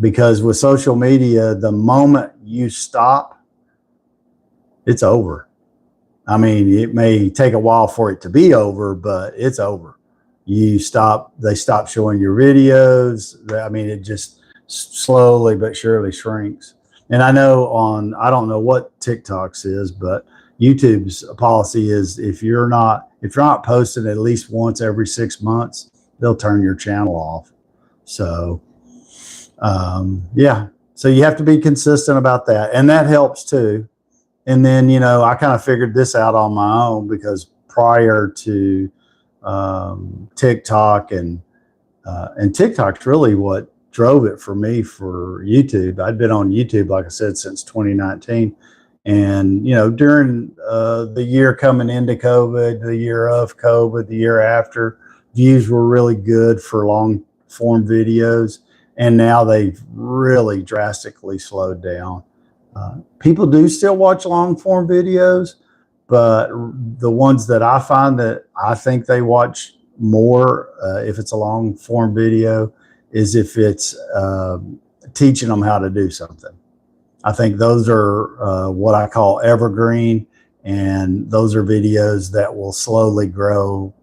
Because with social media, the moment you stop, it's over. I mean, it may take a while for it to be over, but it's over. They stop showing your videos. I mean, it just slowly but surely shrinks. And I don't know what TikTok's is, but YouTube's policy is if you're not posting at least once every 6 months, they'll turn your channel off. So, yeah, so you have to be consistent about that. And that helps too. And then, I kind of figured this out on my own because prior to TikTok and TikTok's really what drove it for me for YouTube. I'd been on YouTube, like I said, since 2019. And, during the year coming into COVID, the year of COVID, the year after, views were really good for long form videos. And now they've really drastically slowed down. People do still watch long form videos, but the ones that I find that I think they watch more, if it's a long form video, is if it's teaching them how to do something. I think those are what I call evergreen, and those are videos that will slowly grow,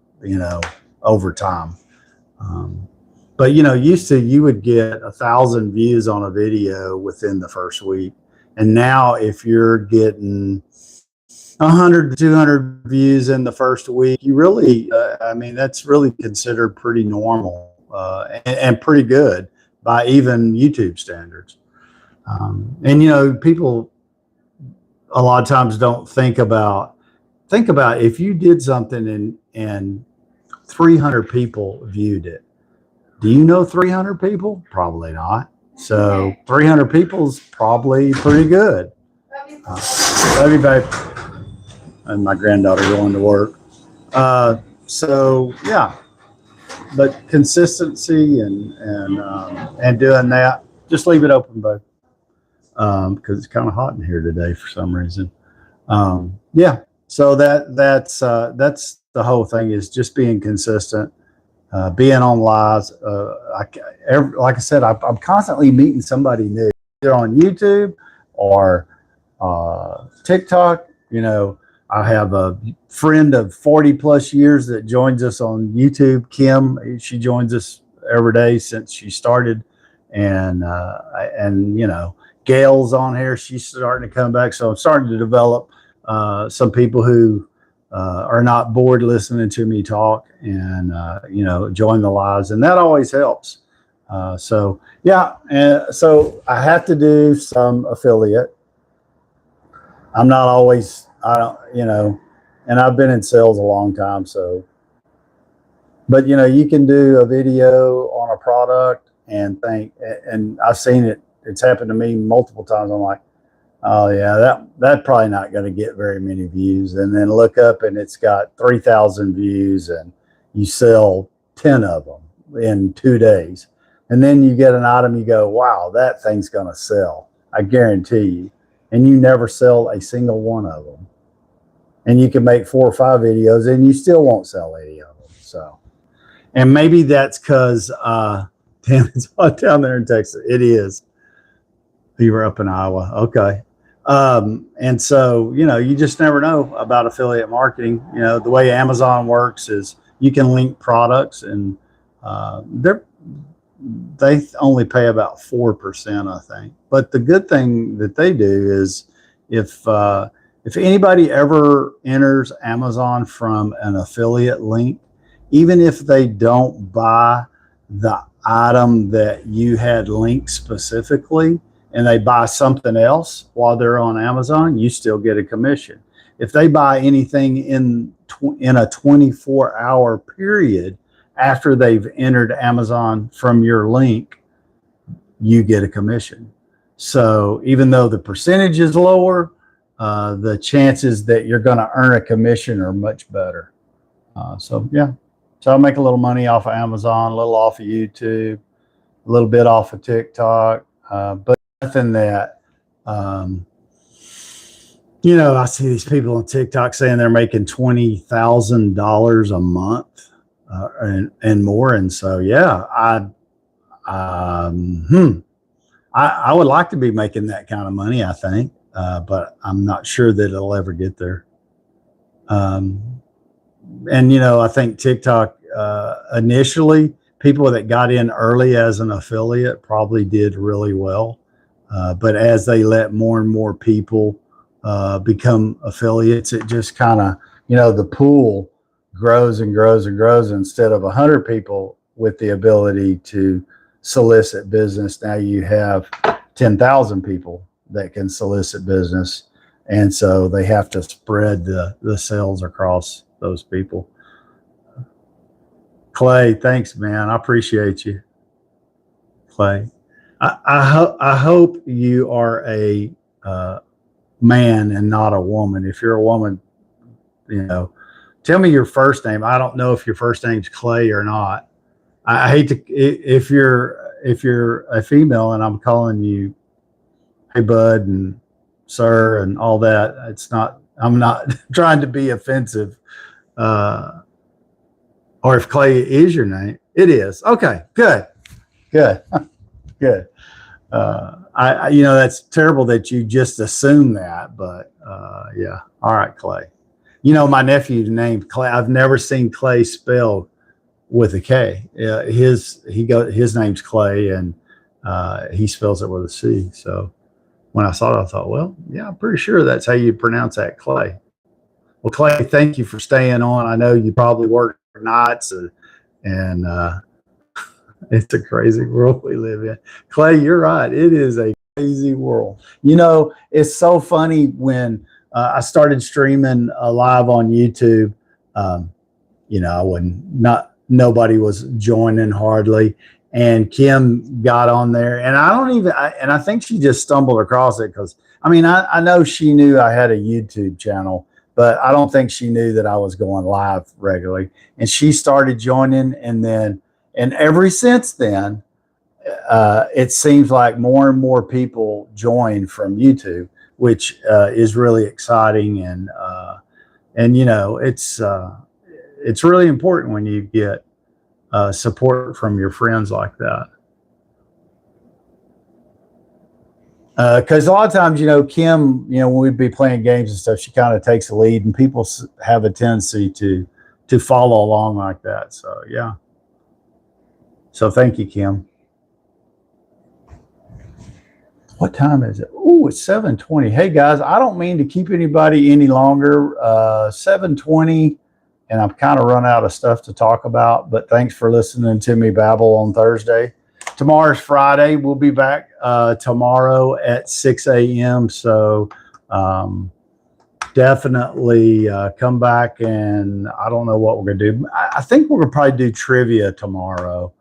over time. But used to you would get 1,000 views on a video within the first week, and now if you're getting 100 to 200 views in the first week, you really, that's really considered pretty normal and pretty good by even YouTube standards. And people a lot of times don't think about if you did something and 300 people viewed it. Do you know 300 people? Probably not. So 300 people's probably pretty good. Love you, babe. And my granddaughter going to work. So yeah, but consistency and doing that. Just leave it open, babe. Because it's kind of hot in here today for some reason. Yeah. So that's the whole thing is just being consistent. Being on lives, like I said, I'm constantly meeting somebody new, either on YouTube or TikTok. I have a friend of 40 plus years that joins us on YouTube, Kim. She joins us every day since she started, and Gail's on here. She's starting to come back, so I'm starting to develop some people who are not bored listening to me talk, and join the lives, and that always helps. So yeah, and so I have to do some affiliate. I'm not always, I don't, and I've been in sales a long time. So, but you can do a video on a product and think, and I've seen it. It's happened to me multiple times. I'm like, oh yeah, that probably not going to get very many views. And then look up and it's got 3,000 views, and you sell 10 of them in 2 days. And then you get an item, you go, wow, that thing's going to sell. I guarantee you. And you never sell a single one of them. And you can make 4 or 5 videos and you still won't sell any of them. So, and maybe that's because, damn, it's hot down there in Texas. It is. You were up in Iowa. Okay. And so, you just never know about affiliate marketing. The way Amazon works is you can link products, and they only pay about 4%, I think. But the good thing that they do is if anybody ever enters Amazon from an affiliate link, even if they don't buy the item that you had linked specifically, and they buy something else while they're on Amazon, you still get a commission. If they buy anything in a 24-hour period after they've entered Amazon from your link, you get a commission. So even though the percentage is lower, the chances that you're going to earn a commission are much better. So yeah, so I make a little money off of Amazon, a little off of YouTube, a little bit off of TikTok, but nothing that, I see these people on TikTok saying they're making $20,000 a month and more. And so, yeah, I would like to be making that kind of money, I think, but I'm not sure that it'll ever get there. And, I think TikTok, initially, people that got in early as an affiliate probably did really well. But as they let more and more people become affiliates, it just kind of, the pool grows and grows and grows. Instead of 100 people with the ability to solicit business, now you have 10,000 people that can solicit business. And so they have to spread the sales across those people. Clay, thanks, man. I appreciate you, Clay. I hope you are a man and not a woman. If you're a woman, tell me your first name. I don't know if your first name's Clay or not. I hate to, if you're a female and I'm calling you, hey bud and sir and all that, I'm not trying to be offensive. Or if Clay is your name, it is. Okay, good. Good. That's terrible that you just assume that, but yeah. All right, Clay. My nephew's named Clay. I've never seen Clay spelled with a K. His name's Clay, and he spells it with a C. So when I saw it, I thought, well, yeah, I'm pretty sure that's how you pronounce that, Clay. Well, Clay, thank you for staying on. I know you probably work nights, and it's a crazy world we live in. Clay, you're right. It is a crazy world. It's so funny when I started streaming live on YouTube. Nobody was joining hardly. And Kim got on there, and I think she just stumbled across it because, I know she knew I had a YouTube channel, but I don't think she knew that I was going live regularly. And she started joining, and ever since then, it seems like more and more people join from YouTube, which is really exciting. And it's really important when you get support from your friends like that. Because a lot of times, Kim, when we'd be playing games and stuff, she kind of takes the lead, and people have a tendency to follow along like that. So, yeah. So thank you, Kim. What time is it? Oh, it's 7:20. Hey guys, I don't mean to keep anybody any longer. 7:20, and I've kind of run out of stuff to talk about, but thanks for listening to me babble on Thursday. Tomorrow's Friday. We'll be back tomorrow at 6 a.m. So definitely come back, and I don't know what we're going to do. I think we're going to probably do trivia tomorrow.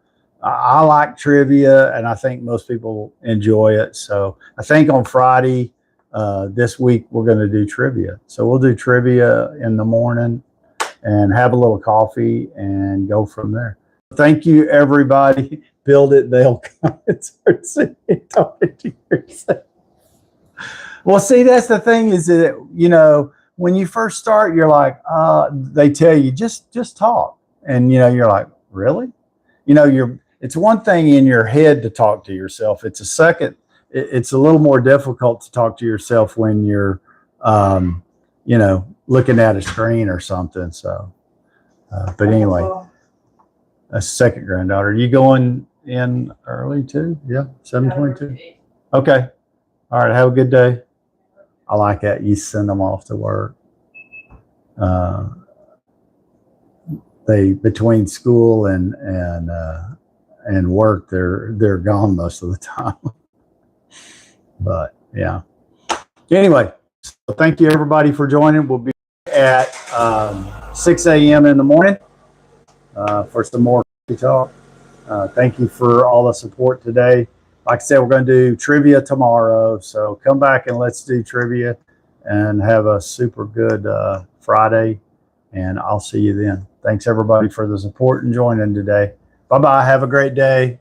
I like trivia, and I think most people enjoy it. So I think on Friday this week, we're going to do trivia. So we'll do trivia in the morning and have a little coffee and go from there. Thank you, everybody. Build it, they'll come. It's hard talking to yourself. Well, see, that's the thing is that, you know, when you first start, you're like, they tell you just talk. And, you know, you're like, really? You know, it's one thing in your head to talk to yourself. It's a second, it's a little more difficult to talk to yourself when you're, you know, looking at a screen or something. So, but anyway, a second granddaughter. You going in early too? Yeah, 7:22. Okay. All right. Have a good day. I like that. You send them off to work. They between school and work, they're gone most of the time. But yeah. Anyway, so thank you everybody for joining. We'll be at 6 a.m. in the morning for some more talk. Thank you for all the support today. Like I said, we're going to do trivia tomorrow. So come back and let's do trivia and have a super good Friday. And I'll see you then. Thanks everybody for the support and joining today. Bye-bye. Have a great day.